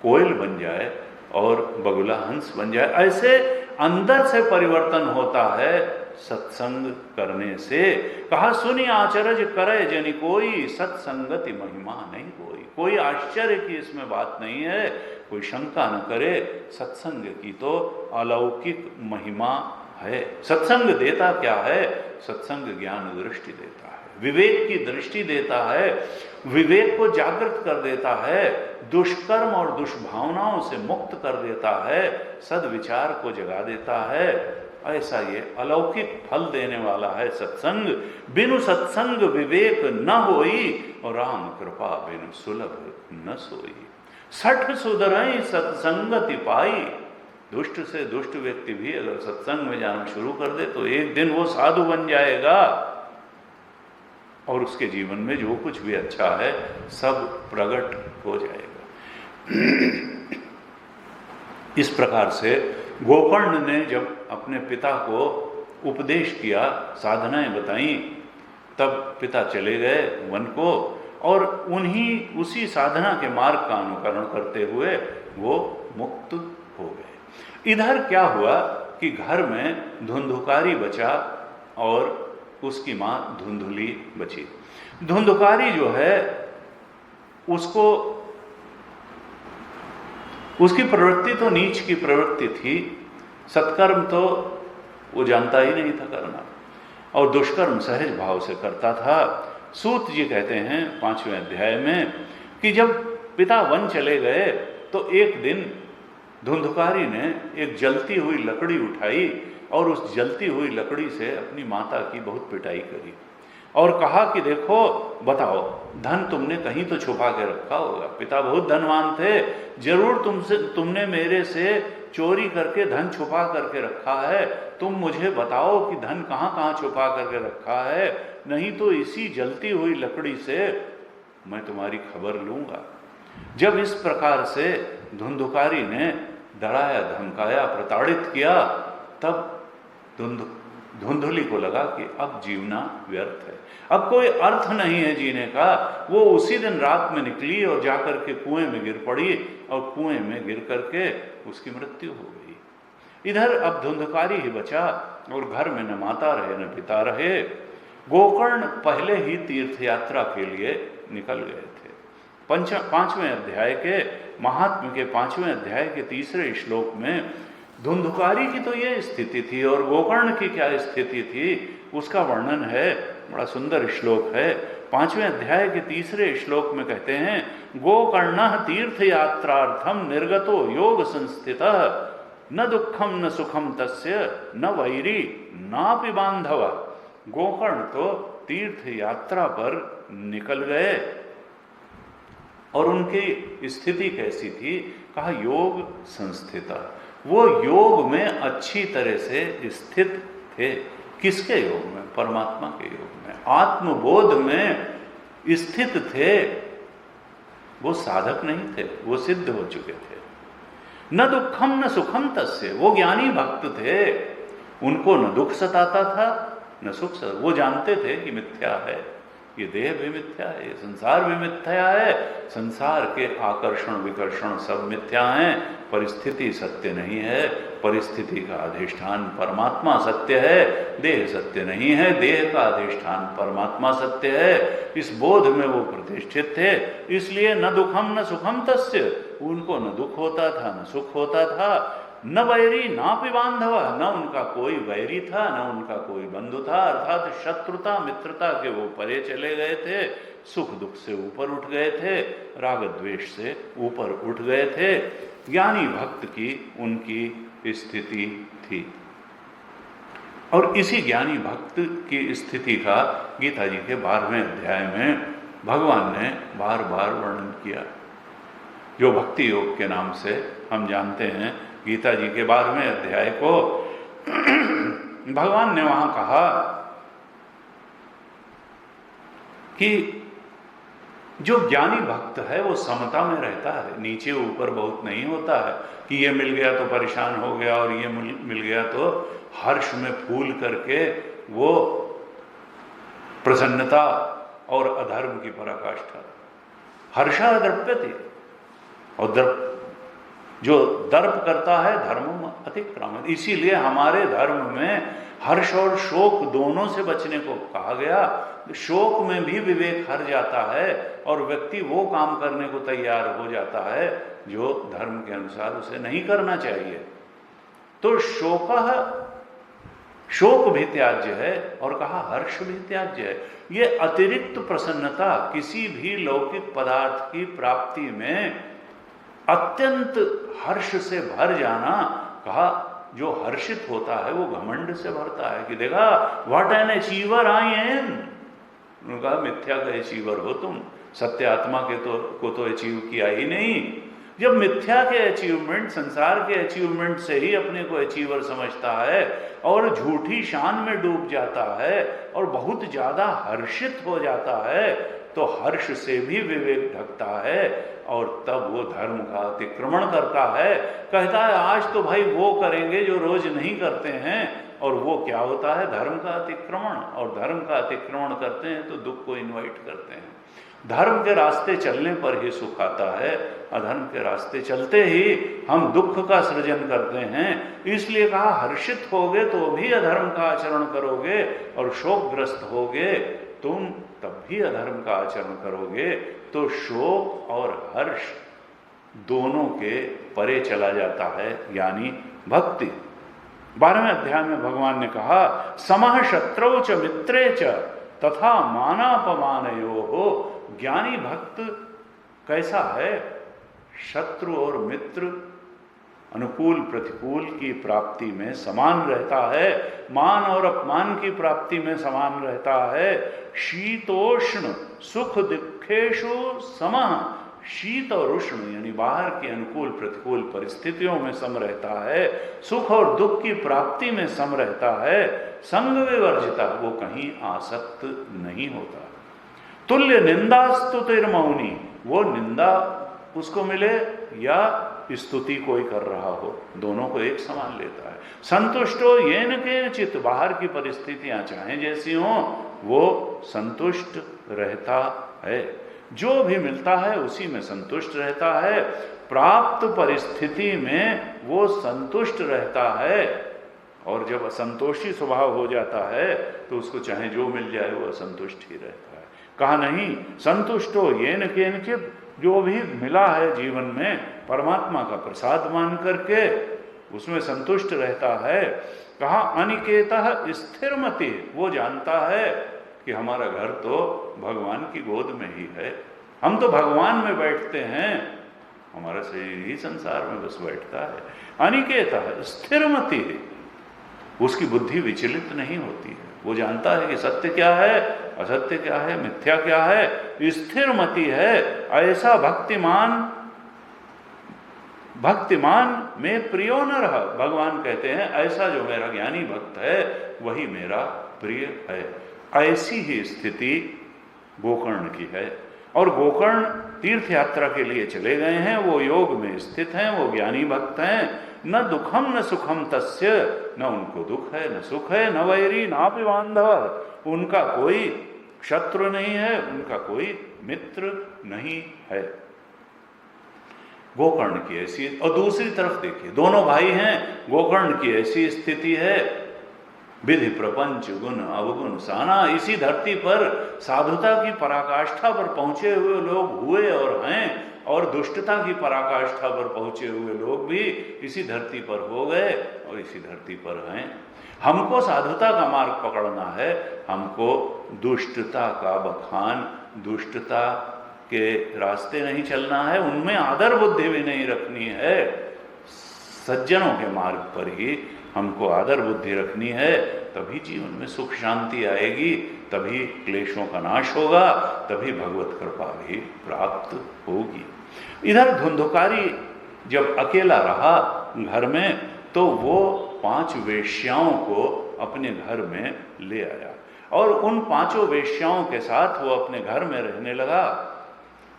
कोयल बन जाए और बगुला हंस बन जाए, ऐसे अंदर से परिवर्तन होता है। सत्संग करने से। कहा सुनी आचरज करे जनि कोई, सत्संगति महिमा नहीं कोई। कोई आश्चर्य की इसमें बात नहीं है, कोई शंका न करे, सत्संग की तो अलौकिक महिमा है। सत्संग देता क्या है? सत्संग ज्ञान दृष्टि देता है, विवेक की दृष्टि देता है, विवेक को जागृत कर देता है, दुष्कर्म और दुष्भावनाओं से मुक्त कर देता है, सद्विचार को जगा देता है। ऐसा ये अलौकिक फल देने वाला है सत्संग। बिनु सत्संग विवेक न होई, और राम कृपा बिनु सुलभ न सोई। सठ सुधरई सत्संगति पाई। दुष्ट से दुष्ट व्यक्ति भी अगर सत्संग में जाना शुरू कर दे तो एक दिन वो साधु बन जाएगा, और उसके जीवन में जो कुछ भी अच्छा है सब प्रकट हो जाएगा। इस प्रकार से गोकर्ण ने जब अपने पिता को उपदेश किया, साधनाएं बताई, तब पिता चले गए वन को, और उसी साधना के मार्ग का अनुकरण करते हुए वो मुक्त हो गए। इधर क्या हुआ कि घर में धुंधुकारी बचा और उसकी मां धुंधुली बची। धुंधुकारी जो है उसकी प्रवृत्ति तो नीच की प्रवृत्ति थी, सत्कर्म तो वो जानता ही नहीं था करना, और दुष्कर्म सहज भाव से करता था। सूत जी कहते हैं 5वें अध्याय में कि जब पिता वन चले गए तो एक दिन धुंधुकारी ने एक जलती हुई लकड़ी उठाई और उस जलती हुई लकड़ी से अपनी माता की बहुत पिटाई करी और कहा कि देखो बताओ, धन तुमने कहीं तो छुपा के रखा होगा। पिता बहुत धनवान थे, जरूर तुमने मेरे से चोरी करके धन छुपा करके रखा है। तुम मुझे बताओ कि धन कहाँ कहाँ छुपा करके रखा है, नहीं तो इसी जलती हुई लकड़ी से मैं तुम्हारी खबर लूंगा। जब इस प्रकार से धुंधुकारी ने डराया, धमकाया, प्रताड़ित किया, तब धुंधुली को लगा कि अब जीवना व्यर्थ है, अब कोई अर्थ नहीं है जीने का। वो उसी दिन रात में निकली और जाकर के कुएं में गिर पड़ी और कुएं में गिर करके उसकी मृत्यु हो गई। इधर अब धुंधकारी ही बचा और घर में न माता रहे न पिता रहे। गोकर्ण पहले ही तीर्थ यात्रा के लिए निकल गए थे। 5वें अध्याय के महात्म्य के 5वें अध्याय के 3 श्लोक में धुंधुकारी की तो ये स्थिति थी और गोकर्ण की क्या स्थिति थी उसका वर्णन है। बड़ा सुंदर श्लोक है। 5वें अध्याय के 3 श्लोक में कहते हैं, गोकर्णः तीर्थ यात्रार्थम निर्गतो योग संस्थितः, न दुखम न सुखम तस्य न वैरी नापि बांधव। गोकर्ण तो तीर्थ यात्रा पर निकल गए और उनकी स्थिति कैसी थी? कहा योग संस्थिता, वो योग में अच्छी तरह से स्थित थे। किसके योग में? परमात्मा के योग में, आत्मबोध में स्थित थे। वो साधक नहीं थे, वो सिद्ध हो चुके थे। न दुखम न सुखम तस्य, वो ज्ञानी भक्त थे, उनको न दुख सताता था न सुख सताता। वो जानते थे कि मिथ्या है, ये देह भी मिथ्या है, ये संसार भी मिथ्या है, संसार के आकर्षण विकर्षण सब मिथ्या हैं, परिस्थिति सत्य नहीं है, परिस्थिति का अधिष्ठान परमात्मा सत्य है, देह सत्य नहीं है, देह का अधिष्ठान परमात्मा सत्य है। इस बोध में वो प्रतिष्ठित थे, इसलिए न दुखम न सुखम तस्य, उनको न दुख होता था न सुख होता था। न वैरी नापि बांधव, न उनका कोई वैरी था न उनका कोई बंधु था, अर्थात शत्रुता मित्रता के वो परे चले गए थे, सुख दुख से ऊपर उठ गए थे, राग द्वेष से ऊपर उठ गए थे। ज्ञानी भक्त की उनकी स्थिति थी और इसी ज्ञानी भक्त की स्थिति का गीता जी के 12वें अध्याय में भगवान ने बार बार वर्णन किया, जो भक्ति योग के नाम से हम जानते हैं। गीता जी के 12वें अध्याय को भगवान ने वहां कहा कि जो ज्ञानी भक्त है वो समता में रहता है, नीचे ऊपर बहुत नहीं होता है कि ये मिल गया तो परेशान हो गया और ये मिल गया तो हर्ष में फूल करके वो प्रसन्नता और अधर्म की पराकाष्ठा। हर्षा द्रव्यते, और जो दर्प करता है धर्म अतिक्रामत। इसीलिए हमारे धर्म में हर्ष और शोक दोनों से बचने को कहा गया। शोक में भी विवेक हर जाता है और व्यक्ति वो काम करने को तैयार हो जाता है जो धर्म के अनुसार उसे नहीं करना चाहिए। तो शोक भी त्याज्य है और कहा हर्ष भी त्याज्य है। ये अतिरिक्त प्रसन्नता किसी भी लौकिक पदार्थ की प्राप्ति में अत्यंत हर्ष से भर जाना, कहा जो हर्षित होता है वो घमंड से भरता है कि देखा what an achiever I am. उन्होंने कहा मिथ्या का अचीवर हो तुम, सत्य आत्मा के को तो अचीव किया ही नहीं। जब मिथ्या के अचीवमेंट, संसार के अचीवमेंट से ही अपने को अचीवर समझता है और झूठी शान में डूब जाता है और बहुत ज्यादा हर्षित हो जाता है, तो हर्ष से भी विवेक ढकता है और तब वो धर्म का अतिक्रमण करता है। कहता है आज तो भाई वो करेंगे जो रोज नहीं करते हैं, और वो क्या होता है? धर्म का अतिक्रमण। और धर्म का अतिक्रमण करते हैं तो दुख को इनवाइट करते हैं। धर्म के रास्ते चलने पर ही सुख आता है, अधर्म के रास्ते चलते ही हम दुख का सृजन करते हैं। इसलिए कहा हर्षित होगे तो भी अधर्म का आचरण करोगे और शोकग्रस्त होगे तुम तब भी अधर्म का आचरण करोगे। तो शोक और हर्ष दोनों के परे चला जाता है, यानी भक्ति। 12वें अध्याय में भगवान ने कहा समः शत्रौ च मित्रे च तथा मानापमानयो हो। ज्ञानी भक्त कैसा है? शत्रु और मित्र अनुकूल प्रतिकूल की प्राप्ति में समान रहता है, मान और अपमान की प्राप्ति में समान रहता है। शीतोष्ण सुख दुखेषु समः, शीत और उष्ण यानी बाहर की अनुकूल प्रतिकूल परिस्थितियों में सम रहता है, सुख और दुख की प्राप्ति में सम रहता है। संग विवर्जिता, वो कहीं आसक्त नहीं होता। तुल्य निंदा स्तुतिर्मौनी, वो निंदा उसको मिले या स्तुति कोई कर रहा हो, दोनों को एक समान लेता है। संतुष्टो येन केनचित्, बाहर की परिस्थितियां चाहे जैसी हों वो संतुष्ट रहता है। जो भी मिलता है उसी में संतुष्ट रहता है। प्राप्त परिस्थिति में वो संतुष्ट रहता है और जब असंतोषी स्वभाव हो जाता है तो उसको चाहे जो मिल जाए वो असंतुष्ट ही रहता है। कहा नहीं संतुष्टो येन केनचित्, जो भी मिला है जीवन में परमात्मा का प्रसाद मान करके उसमें संतुष्ट रहता है। कहा अनिकेतः स्थिरमति, वो जानता है कि हमारा घर तो भगवान की गोद में ही है, हम तो भगवान में बैठते हैं, हमारा शरीर ही संसार में बस बैठता है। अनिकेतः स्थिरमति, उसकी बुद्धि विचलित नहीं होती है, वो जानता है कि सत्य क्या है, असत्य क्या है, मिथ्या क्या है, स्थिर मति है। ऐसा भक्तिमान में प्रियो न रहा, भगवान कहते हैं ऐसा जो मेरा ज्ञानी भक्त है वही मेरा प्रिय है। ऐसी ही स्थिति गोकर्ण की है। और गोकर्ण तीर्थ यात्रा के लिए चले गए हैं, वो योग में स्थित हैं, वो ज्ञानी भक्त हैं। न दुखम न सुखम तस्य, न उनको दुख है न सुख है, न वैरी नापि बांधव, उनका कोई शत्रु नहीं है, उनका कोई मित्र नहीं है। गोकर्ण की ऐसी, और दूसरी तरफ देखिए दोनों भाई हैं, गोकर्ण की ऐसी स्थिति है विधि प्रपंच गुण अवगुण साना। इसी धरती पर साधुता की पराकाष्ठा पर पहुंचे हुए लोग हुए और हैं, और दुष्टता की पराकाष्ठा पर पहुंचे हुए लोग भी इसी धरती पर हो गए और इसी धरती पर हैं। हमको साधुता का मार्ग पकड़ना है, हमको दुष्टता का बखान, दुष्टता के रास्ते नहीं चलना है, उनमें आदर बुद्धि भी नहीं रखनी है। सज्जनों के मार्ग पर ही हमको आदर बुद्धि रखनी है, तभी जीवन में सुख शांति आएगी, तभी क्लेशों का नाश होगा, तभी भगवत कृपा भी प्राप्त होगी। इधर धुंधुकारी जब अकेला रहा घर में तो वो 5 वेश्याओं को अपने घर में ले आया और उन 5 वेश्याओं के साथ वो अपने घर में रहने लगा।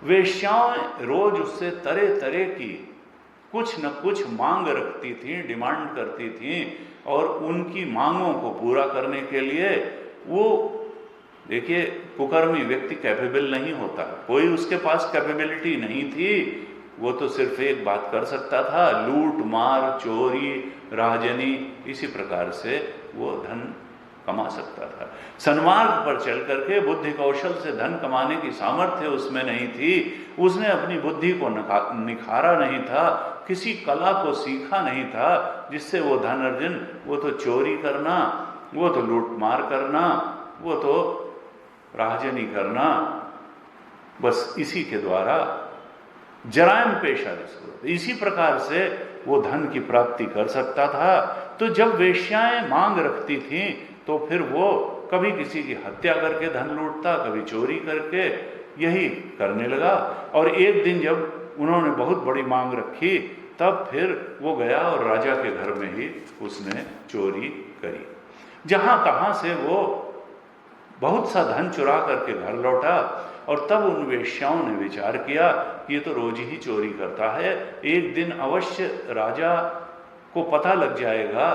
वेश्याएं रोज उससे तरह तरह की कुछ न कुछ मांग रखती थी, डिमांड करती थी, और उनकी मांगों को पूरा करने के लिए वो, देखिए कुकर्मी व्यक्ति कैपेबल नहीं होता, कोई उसके पास कैपेबिलिटी नहीं थी, वो तो सिर्फ एक बात कर सकता था, लूट मार चोरी राजनी, इसी प्रकार से वो धन कमा सकता था। सन्मार्ग पर चल करके बुद्धि कौशल से धन कमाने की सामर्थ्य उसमें नहीं थी, उसने अपनी बुद्धि को निखारा नहीं था, किसी कला को सीखा नहीं था जिससे वो धन अर्जन, वो तो चोरी करना, वो तो लूटमार करना, वो तो राजनी करना, बस इसी के द्वारा जरायम पेशा जिसको, इसी प्रकार से वो धन की प्राप्ति कर सकता था। तो जब वेश्याएं मांग रखती थीं तो फिर वो कभी किसी की हत्या करके धन लूटता, कभी चोरी करके, यही करने लगा। और एक दिन जब उन्होंने बहुत बड़ी मांग रखी तब फिर वो गया और राजा के घर में ही उसने चोरी करी। जहां तहां से वो बहुत सा धन चुरा करके घर लौटा और तब उन वेश्याओं ने विचार किया कि ये तो रोज ही चोरी करता है, एक दिन अवश्य राजा को पता लग जाएगा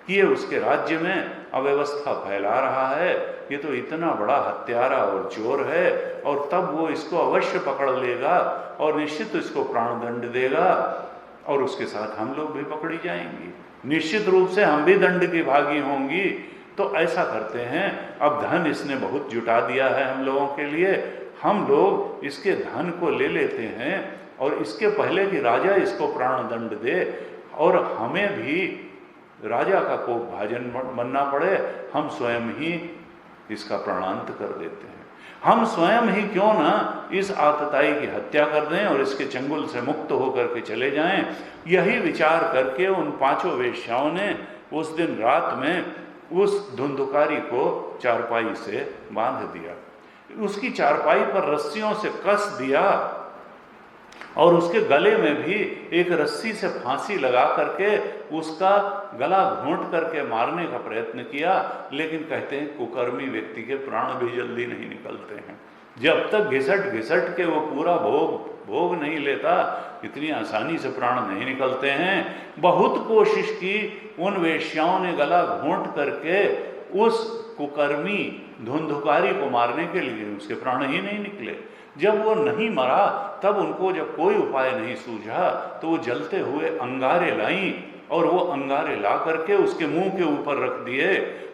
कि ये उसके राज्य में अव्यवस्था फैला रहा है, ये तो इतना बड़ा हत्यारा और चोर है, और तब वो इसको अवश्य पकड़ लेगा और निश्चित इसको प्राणदंड देगा और उसके साथ हम लोग भी पकड़ी जाएंगी, निश्चित रूप से हम भी दंड की भागी होंगी। तो ऐसा करते हैं, अब धन इसने बहुत जुटा दिया है हम लोगों के लिए, हम लोग इसके धन को ले लेते हैं और इसके पहले कि राजा इसको प्राणदंड दे और हमें भी राजा का कोप भाजन बनना पड़े, हम स्वयं ही इसका प्राणांत कर देते हैं। हम स्वयं ही क्यों ना इस आतताई की हत्या कर दें और इसके चंगुल से मुक्त होकर के चले जाएं। यही विचार करके उन पांचों वेश्याओं ने उस दिन रात में उस धुंधुकारी को चारपाई से बांध दिया, उसकी चारपाई पर रस्सियों से कस दिया और उसके गले में भी एक रस्सी से फांसी लगा करके उसका गला घोंट करके मारने का प्रयत्न किया। लेकिन कहते हैं कुकर्मी व्यक्ति के प्राण भी जल्दी नहीं निकलते हैं, जब तक घिसट घिसट के वो पूरा भोग नहीं लेता इतनी आसानी से प्राण नहीं निकलते हैं। बहुत कोशिश की उन वेश्याओं ने गला घोंट करके उस कुकर्मी धुंधुकारी को मारने के लिए, उसके प्राण ही नहीं निकले। जब वो नहीं मरा तब उनको जब कोई उपाय नहीं सूझा तो वो जलते हुए अंगारे लाई और वो अंगारे ला करके उसके मुंह के ऊपर रख दिए।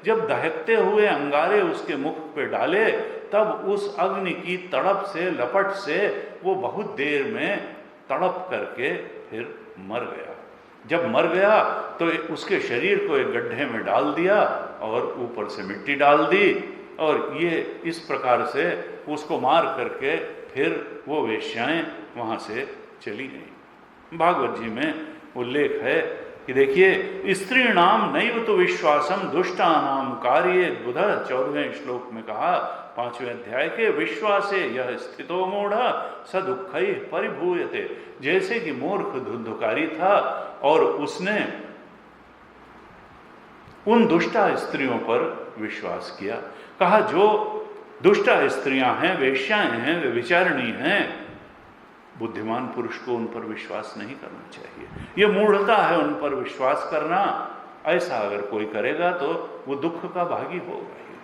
जब दहकते हुए अंगारे उसके मुख पे डाले तब उस अग्नि की तड़प से, लपट से वो बहुत देर में तड़प करके फिर मर गया। जब मर गया तो उसके शरीर को एक गड्ढे में डाल दिया और ऊपर से मिट्टी डाल दी और ये इस प्रकार से उसको मार करके फिर वो वेश्याएं वहाँ से चली गई। भागवत जी में उल्लेख है कि देखिए, स्त्री नाम नैव तो विश्वासम दुष्टानाम कार्ये बुध, 14वें श्लोक में कहा 5वें अध्याय के, विश्वासे यह स्थितो मूढ़ स दुःखै परिभूयते। जैसे कि मूर्ख धुंधुकारी था और उसने उन दुष्टा स्त्रियों पर विश्वास किया। कहा जो दुष्टा स्त्रियां हैं, वेश्याएं हैं, वे विचारणी हैं, बुद्धिमान पुरुष को उन पर विश्वास नहीं करना चाहिए। ये मूढ़ता है उन पर विश्वास करना। ऐसा अगर कोई करेगा तो वो दुख का भागी होगा ही।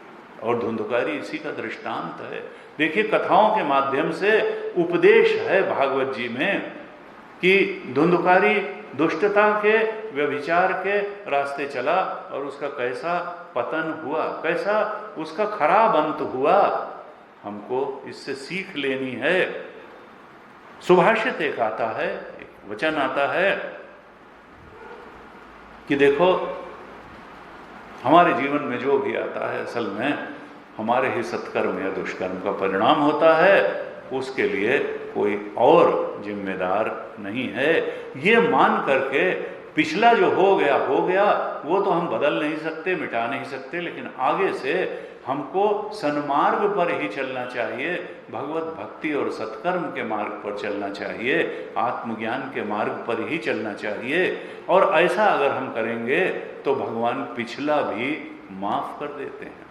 और धुंधुकारी इसी का दृष्टांत है। देखिए, कथाओं के माध्यम से उपदेश है भागवत जी में कि धुंधुकारी दुष्टता के, व्यभिचार के रास्ते चला और उसका कैसा पतन हुआ, कैसा उसका खराब अंत हुआ। हमको इससे सीख लेनी है। सुभाषित एक आता है, एक वचन आता है कि देखो, हमारे जीवन में जो भी आता है असल में हमारे ही सत्कर्म या दुष्कर्म का परिणाम होता है, उसके लिए कोई और जिम्मेदार नहीं है। ये मान करके पिछला जो हो गया वो तो हम बदल नहीं सकते, मिटा नहीं सकते, लेकिन आगे से हमको सन्मार्ग पर ही चलना चाहिए, भगवत भक्ति और सत्कर्म के मार्ग पर चलना चाहिए, आत्मज्ञान के मार्ग पर ही चलना चाहिए। और ऐसा अगर हम करेंगे तो भगवान पिछला भी माफ कर देते हैं।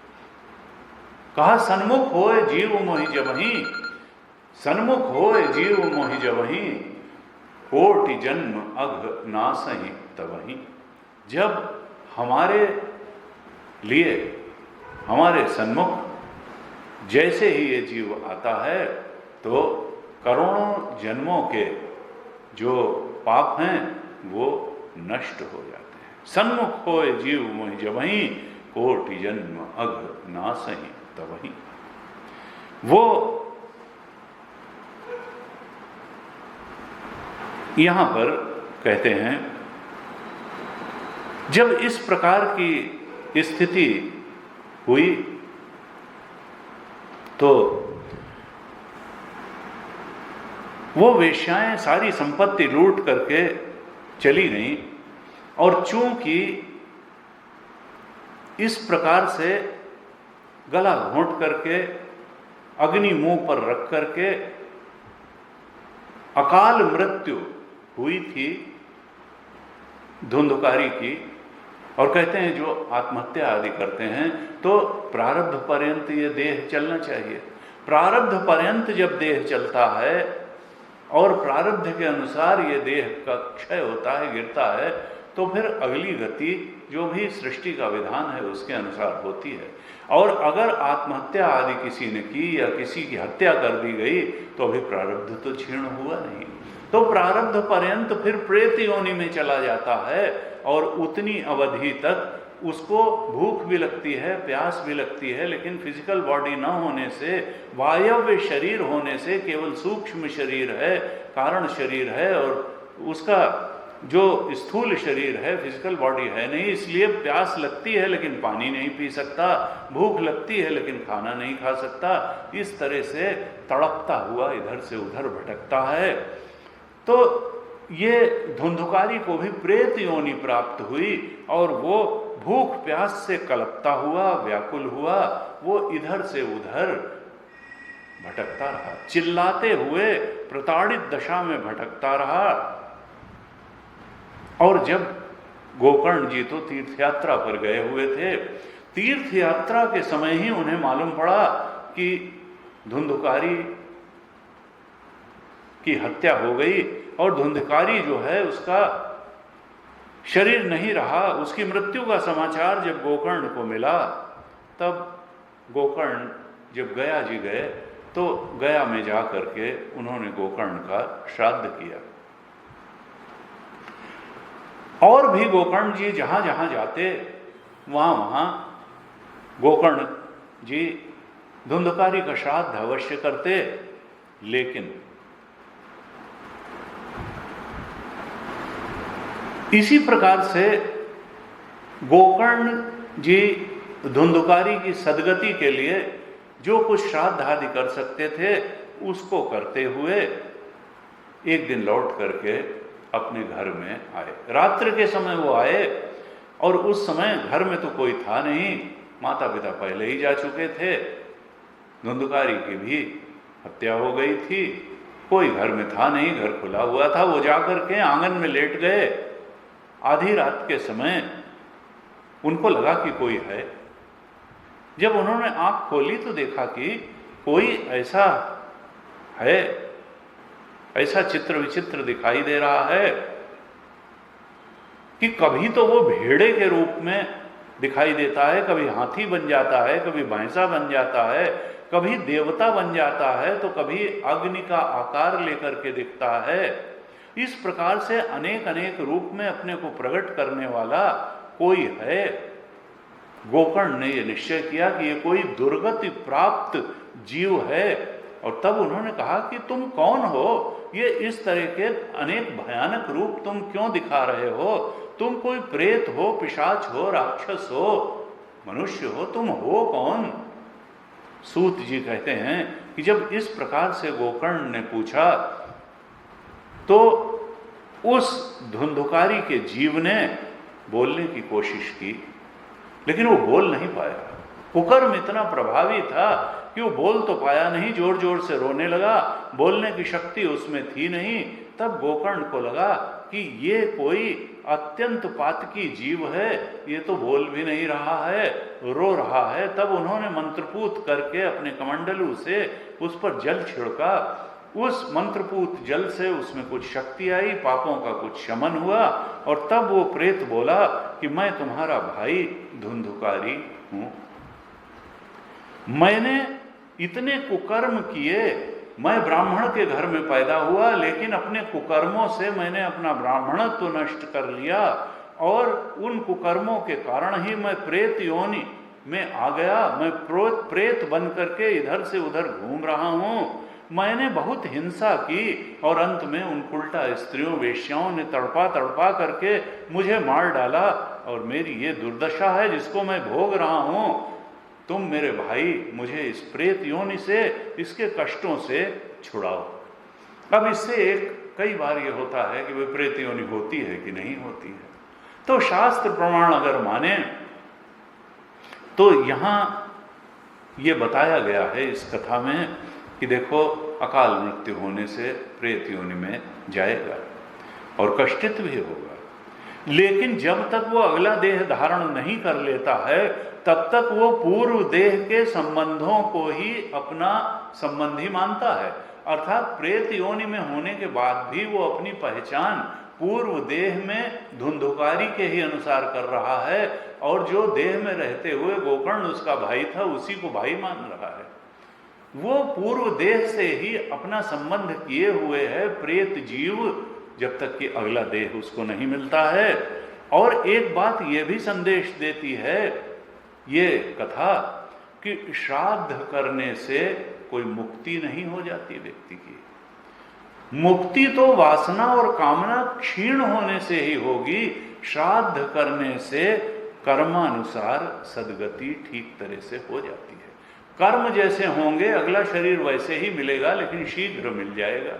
कहा, सन्मुख होए जीव मोहि जबहि, सन्मुख होए जीव मोहि जबहि, कोटि जन्म अघ नासहि तबहि। जब हमारे लिए, हमारे सन्मुख जैसे ही ये जीव आता है तो करोड़ों जन्मों के जो पाप हैं वो नष्ट हो जाते हैं। सन्मुख होए जीव मोहि जबहि, कोटि जन्म अघ नासहि तबहि। वो यहां पर कहते हैं जब इस प्रकार की स्थिति हुई तो वो वेश्याएं सारी संपत्ति लूट करके चली गईं, और चूंकि इस प्रकार से गला घोंट करके अग्नि मुंह पर रख करके अकाल मृत्यु हुई थी धुंधकारी की, और कहते हैं जो आत्महत्या आदि करते हैं तो प्रारब्ध पर्यंत ये देह चलना चाहिए। प्रारब्ध पर्यंत जब देह चलता है और प्रारब्ध के अनुसार ये देह का क्षय होता है, गिरता है, तो फिर अगली गति जो भी सृष्टि का विधान है उसके अनुसार होती है। और अगर आत्महत्या आदि किसी ने की या किसी की हत्या कर दी गई तो अभी प्रारब्ध तो क्षीण हुआ नहीं, तो प्रारब्ध पर्यंत फिर प्रेत योनि में चला जाता है, और उतनी अवधि तक उसको भूख भी लगती है, प्यास भी लगती है, लेकिन फिजिकल बॉडी न होने से, वायव्य शरीर होने से, केवल सूक्ष्म शरीर है, कारण शरीर है, और उसका जो स्थूल शरीर है, फिजिकल बॉडी है नहीं, इसलिए प्यास लगती है लेकिन पानी नहीं पी सकता, भूख लगती है लेकिन खाना नहीं खा सकता, इस तरह से तड़पता हुआ इधर से उधर भटकता है। तो ये धुंधकारी को भी प्रेत योनि प्राप्त हुई, और वो भूख प्यास से कलपता हुआ, व्याकुल हुआ, वो इधर से उधर भटकता रहा, चिल्लाते हुए प्रताड़ित दशा में भटकता रहा। और जब गोकर्ण जी तो तीर्थ यात्रा पर गए हुए थे, तीर्थ यात्रा के समय ही उन्हें मालूम पड़ा कि धुंधकारी की हत्या हो गई, और धुंधकारी जो है उसका शरीर नहीं रहा। उसकी मृत्यु का समाचार जब गोकर्ण को मिला, तब गोकर्ण जब गया जी गए तो गया में जा करके उन्होंने गोकर्ण का श्राद्ध किया। और भी गोकर्ण जी जहां जहां जाते वहां वहां गोकर्ण जी धुंधकारी का श्राद्ध अवश्य करते, लेकिन इसी प्रकार से गोकर्ण जी धुंधकारी की सदगति के लिए जो कुछ श्राद्ध आदि कर सकते थे उसको करते हुए एक दिन लौट करके अपने घर में आए। रात्रि के समय वो आए, और उस समय घर में तो कोई था नहीं, माता पिता पहले ही जा चुके थे, धुंधकारी की भी हत्या हो गई थी, कोई घर में था नहीं, घर खुला हुआ था। वो जाकर के आंगन में लेट गए। आधी रात के समय उनको लगा कि कोई है। जब उन्होंने आंख खोली तो देखा कि कोई ऐसा है, ऐसा चित्र विचित्र दिखाई दे रहा है कि कभी तो वो भेड़े के रूप में दिखाई देता है, कभी हाथी बन जाता है, कभी भैंसा बन जाता है, कभी देवता बन जाता है, तो कभी अग्नि का आकार लेकर के दिखता है। इस प्रकार से अनेक अनेक रूप में अपने को प्रकट करने वाला कोई है। गोकर्ण ने यह निश्चय किया कि ये कोई दुर्गति प्राप्त जीव है, और तब उन्होंने कहा कि तुम कौन हो? ये इस तरह के अनेक भयानक रूप तुम क्यों दिखा रहे हो? तुम कोई प्रेत हो, पिशाच हो, राक्षस हो, मनुष्य हो, तुम हो कौन? सूत जी कहते हैं कि जब इस प्रकार से गोकर्ण ने पूछा तो उस धुंधकारी के जीव ने बोलने की कोशिश की, लेकिन वो बोल नहीं पाया। कुकर्म इतना प्रभावी था कि वो बोल तो पाया नहीं, जोर जोर से रोने लगा, बोलने की शक्ति उसमें थी नहीं। तब गोकर्ण को लगा कि ये कोई अत्यंत पातकी जीव है, ये तो बोल भी नहीं रहा है, रो रहा है। तब उन्होंने मंत्रपूत करके अपने कमंडलू से उस पर जल छिड़का। उस मंत्रपूत जल से उसमें कुछ शक्ति आई, पापों का कुछ शमन हुआ, और तब वो प्रेत बोला कि मैं तुम्हारा भाई धुंधकारी हूं। मैंने इतने कुकर्म किए मैं ब्राह्मण के घर में पैदा हुआ, लेकिन अपने कुकर्मों से मैंने अपना ब्राह्मणत्व तो नष्ट कर लिया, और उन कुकर्मों के कारण ही मैं प्रेत योनि में आ गया। मैं प्रेत बन करके इधर से उधर घूम रहा हूँ। मैंने बहुत हिंसा की और अंत में उन उल्टा स्त्रियों वेश्याओं ने तड़पा तड़पा करके मुझे मार डाला, और मेरी ये दुर्दशा है जिसको मैं भोग रहा हूँ। तुम मेरे भाई मुझे इस प्रेत योनि से, इसके कष्टों से छुड़ाओ। अब इससे कई बार ये होता है कि वह प्रेत योनि होती है कि नहीं होती है। तो शास्त्र प्रमाण अगर माने तो यहां ये बताया गया है इस कथा में कि देखो, अकाल मृत्यु होने से प्रेत योनि में जाएगा और कष्टित भी होगा, लेकिन जब तक वो अगला देह धारण नहीं कर लेता है तब तक वो पूर्व देह के संबंधों को ही अपना संबंधी मानता है। अर्थात प्रेत योनि में होने के बाद भी वो अपनी पहचान पूर्व देह में धुंधुकारी के ही अनुसार कर रहा है, और जो देह में रहते हुए गोकर्ण उसका भाई था उसी को भाई मान रहा है। वो पूर्व देह से ही अपना संबंध किए हुए है प्रेत जीव, जब तक कि अगला देह उसको नहीं मिलता है। और एक बात ये भी संदेश देती है ये कथा कि श्राद्ध करने से कोई मुक्ति नहीं हो जाती व्यक्ति की। मुक्ति तो वासना और कामना क्षीण होने से ही होगी। श्राद्ध करने से कर्मानुसार सद्गति ठीक तरह से हो जाती है। कर्म जैसे होंगे अगला शरीर वैसे ही मिलेगा, लेकिन शीघ्र मिल जाएगा।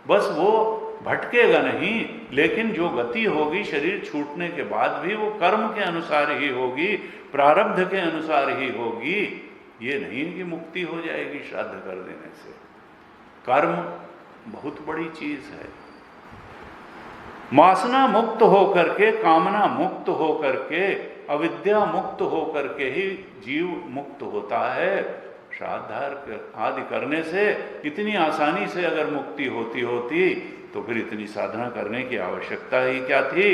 बस वो भटकेगा नहीं, लेकिन जो गति होगी शरीर छूटने के बाद भी वो कर्म के अनुसार ही होगी, प्रारब्ध के अनुसार ही होगी। ये नहीं कि मुक्ति हो जाएगी श्राद्ध कर देने से। कर्म बहुत बड़ी चीज है। वासना मुक्त होकर के, कामना मुक्त होकर के, अविद्या मुक्त होकर के ही जीव मुक्त होता है। श्राद्ध आदि करने से इतनी आसानी से अगर मुक्ति होती तो फिर इतनी साधना करने की आवश्यकता ही क्या थी।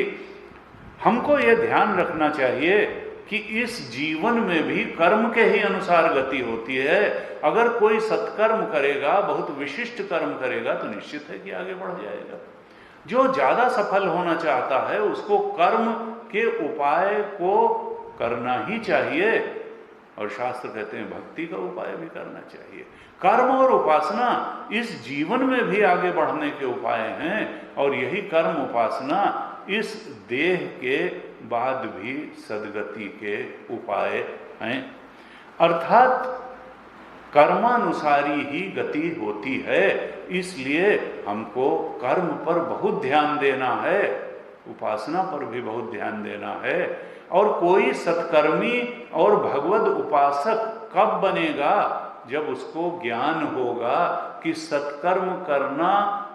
हमको ये ध्यान रखना चाहिए कि इस जीवन में भी कर्म के ही अनुसार गति होती है। अगर कोई सत्कर्म करेगा, बहुत विशिष्ट कर्म करेगा, तो निश्चित है कि आगे बढ़ जाएगा। जो ज्यादा सफल होना चाहता है उसको कर्म के उपाय को करना ही चाहिए, और शास्त्र कहते हैं भक्ति का उपाय भी करना चाहिए। कर्म और उपासना इस जीवन में भी आगे बढ़ने के उपाय हैं, और यही कर्म उपासना इस देह के बाद भी सद्गति के उपाय हैं। अर्थात कर्मानुसारी ही गति होती है, इसलिए हमको कर्म पर बहुत ध्यान देना है, उपासना पर भी बहुत ध्यान देना है। और कोई सत्कर्मी और भगवद उपासक कब बनेगा? जब उसको ज्ञान होगा कि सत्कर्म करना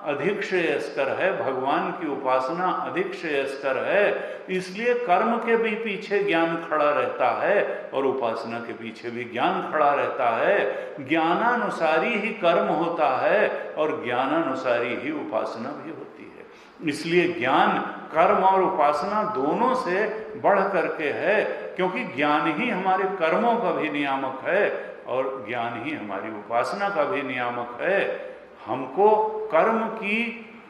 अधिक श्रेयस्कर है, भगवान की उपासना अधिक श्रेयस्कर है। इसलिए कर्म के भी पीछे ज्ञान खड़ा रहता है और उपासना के पीछे भी ज्ञान खड़ा रहता है। ज्ञानानुसारी ही कर्म होता है और ज्ञानानुसारी ही उपासना भी होती है। इसलिए ज्ञान कर्म और उपासना दोनों से बढ़ करके है, क्योंकि ज्ञान ही हमारे कर्मों का भी नियामक है और ज्ञान ही हमारी उपासना का भी नियामक है। हमको कर्म की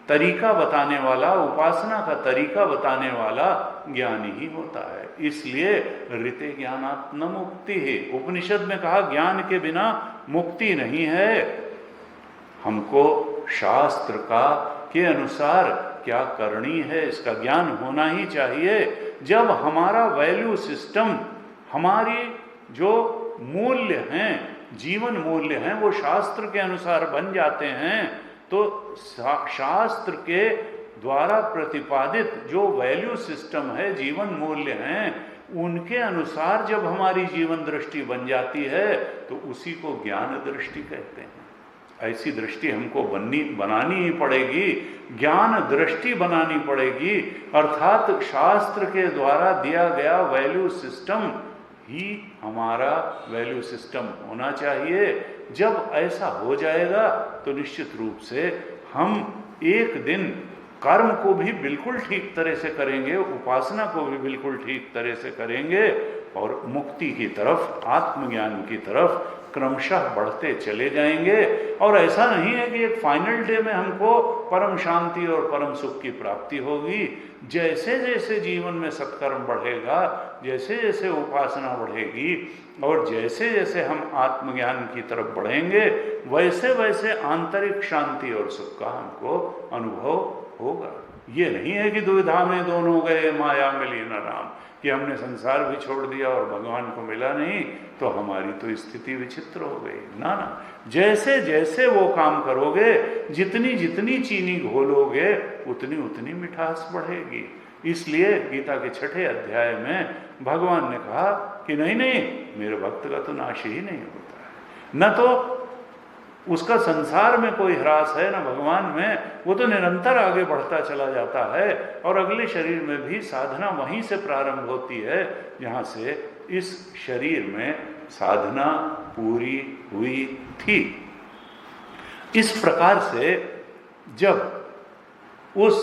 तरीका बताने वाला, उपासना का तरीका बताने वाला ज्ञान ही होता है। इसलिए ऋते ज्ञानात् न मुक्ति है। उपनिषद में कहा ज्ञान के बिना मुक्ति नहीं है। हमको शास्त्र का के अनुसार क्या करनी है इसका ज्ञान होना ही चाहिए। जब हमारा वैल्यू सिस्टम, हमारी जो मूल्य हैं, जीवन मूल्य हैं, वो शास्त्र के अनुसार बन जाते हैं, तो शास्त्र के द्वारा प्रतिपादित जो वैल्यू सिस्टम है, जीवन मूल्य हैं, उनके अनुसार जब हमारी जीवन दृष्टि बन जाती है तो उसी को ज्ञान दृष्टि कहते हैं। ऐसी दृष्टि हमको बनानी ही पड़ेगी, ज्ञान दृष्टि बनानी पड़ेगी। अर्थात शास्त्र के द्वारा दिया गया वैल्यू सिस्टम ही हमारा वैल्यू सिस्टम होना चाहिए। जब ऐसा हो जाएगा तो निश्चित रूप से हम एक दिन कर्म को भी बिल्कुल ठीक तरह से करेंगे, उपासना को भी बिल्कुल ठीक तरह से करेंगे, और मुक्ति की तरफ, आत्मज्ञान की तरफ क्रमशः बढ़ते चले जाएंगे। और ऐसा नहीं है कि एक फाइनल डे में हमको परम शांति और परम सुख की प्राप्ति होगी। जैसे जैसे जीवन में सत्कर्म बढ़ेगा, जैसे जैसे उपासना बढ़ेगी और जैसे जैसे हम आत्मज्ञान की तरफ बढ़ेंगे, वैसे वैसे आंतरिक शांति और सुख का हमको अनुभव होगा। ये नहीं है कि दुविधा में दोनों गए माया मिली न राम, कि हमने संसार भी छोड़ दिया और भगवान को मिला नहीं तो हमारी तो स्थिति विचित्र हो गई। ना ना, जैसे जैसे वो काम करोगे, जितनी जितनी चीनी घोलोगे, उतनी उतनी मिठास बढ़ेगी। इसलिए गीता के 6 अध्याय में भगवान ने कहा कि नहीं नहीं, मेरे भक्त का तो नाश ही नहीं होता है, न तो उसका संसार में कोई ह्रास है न भगवान में, वो तो निरंतर आगे बढ़ता चला जाता है। और अगले शरीर में भी साधना वहीं से प्रारंभ होती है जहाँ से इस शरीर में साधना पूरी हुई थी। इस प्रकार से जब उस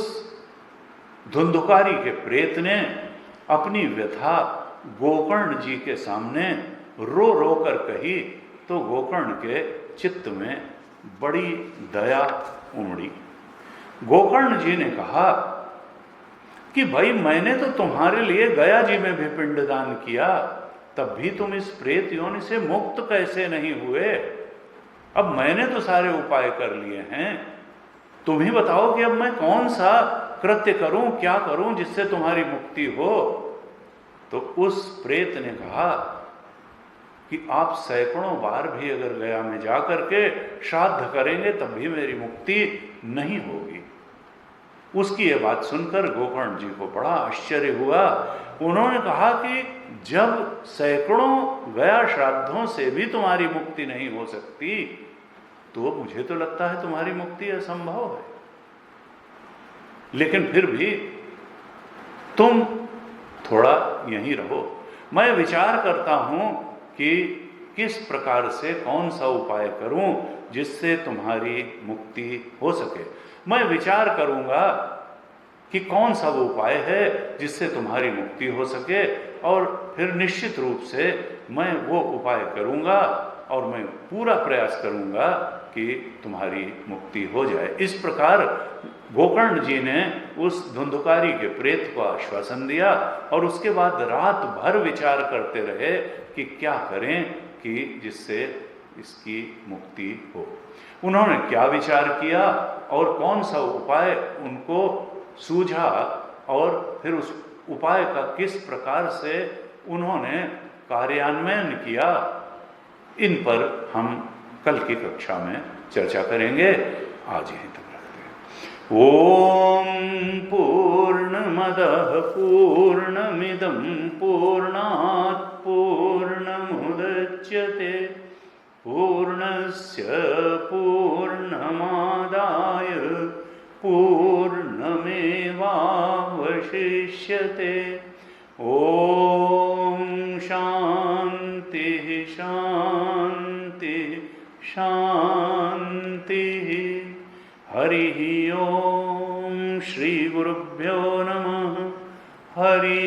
धुंधुकारी के प्रेत ने अपनी व्यथा गोकर्ण जी के सामने रो रो कर कही, तो गोकर्ण के चित्त में बड़ी दया उमड़ी। गोकर्ण जी ने कहा कि भाई, मैंने तो तुम्हारे लिए गया जी में भी पिंडदान किया, तब भी तुम इस प्रेत योनि से मुक्त कैसे नहीं हुए? अब मैंने तो सारे उपाय कर लिए हैं, तुम ही बताओ कि अब मैं कौन सा कृत्य करूं, क्या करूं जिससे तुम्हारी मुक्ति हो। तो उस प्रेत ने कहा कि आप सैकड़ों बार भी अगर गया में जा करके श्राद्ध करेंगे तब भी मेरी मुक्ति नहीं होगी। उसकी ये बात सुनकर गोकर्ण जी को बड़ा आश्चर्य हुआ। उन्होंने कहा कि जब सैकड़ों गया श्राद्धों से भी तुम्हारी मुक्ति नहीं हो सकती, तो मुझे तो लगता है तुम्हारी मुक्ति असंभव है। लेकिन फिर भी तुम थोड़ा यहीं रहो, मैं विचार करता हूं कि किस प्रकार से कौन सा उपाय करूं जिससे तुम्हारी मुक्ति हो सके। मैं विचार करूंगा कि कौन सा वो उपाय है जिससे तुम्हारी मुक्ति हो सके, और फिर निश्चित रूप से मैं वो उपाय करूंगा और मैं पूरा प्रयास करूंगा कि तुम्हारी मुक्ति हो जाए। इस प्रकार गोकर्ण जी ने उस धुंधुकारी के प्रेत को आश्वासन दिया और उसके बाद रात भर विचार करते रहे कि क्या करें कि जिससे इसकी मुक्ति हो। उन्होंने क्या विचार किया और कौन सा उपाय उनको सूझा और फिर उस उपाय का किस प्रकार से उन्होंने कार्यान्वयन किया, इन पर हम कल की कक्षा में चर्चा करेंगे। आज यहीं तक रखते हैं। ओम पूर्णमदः पूर्णमिदं पूर्णात् पूर्णमुदच्यते पूर्णस्य पूर्णमादाय पूर्णमेवावशिष्यते। ओम शांति शांति शांति। हरि ओम। श्री गुरुभ्यो नमः। हरि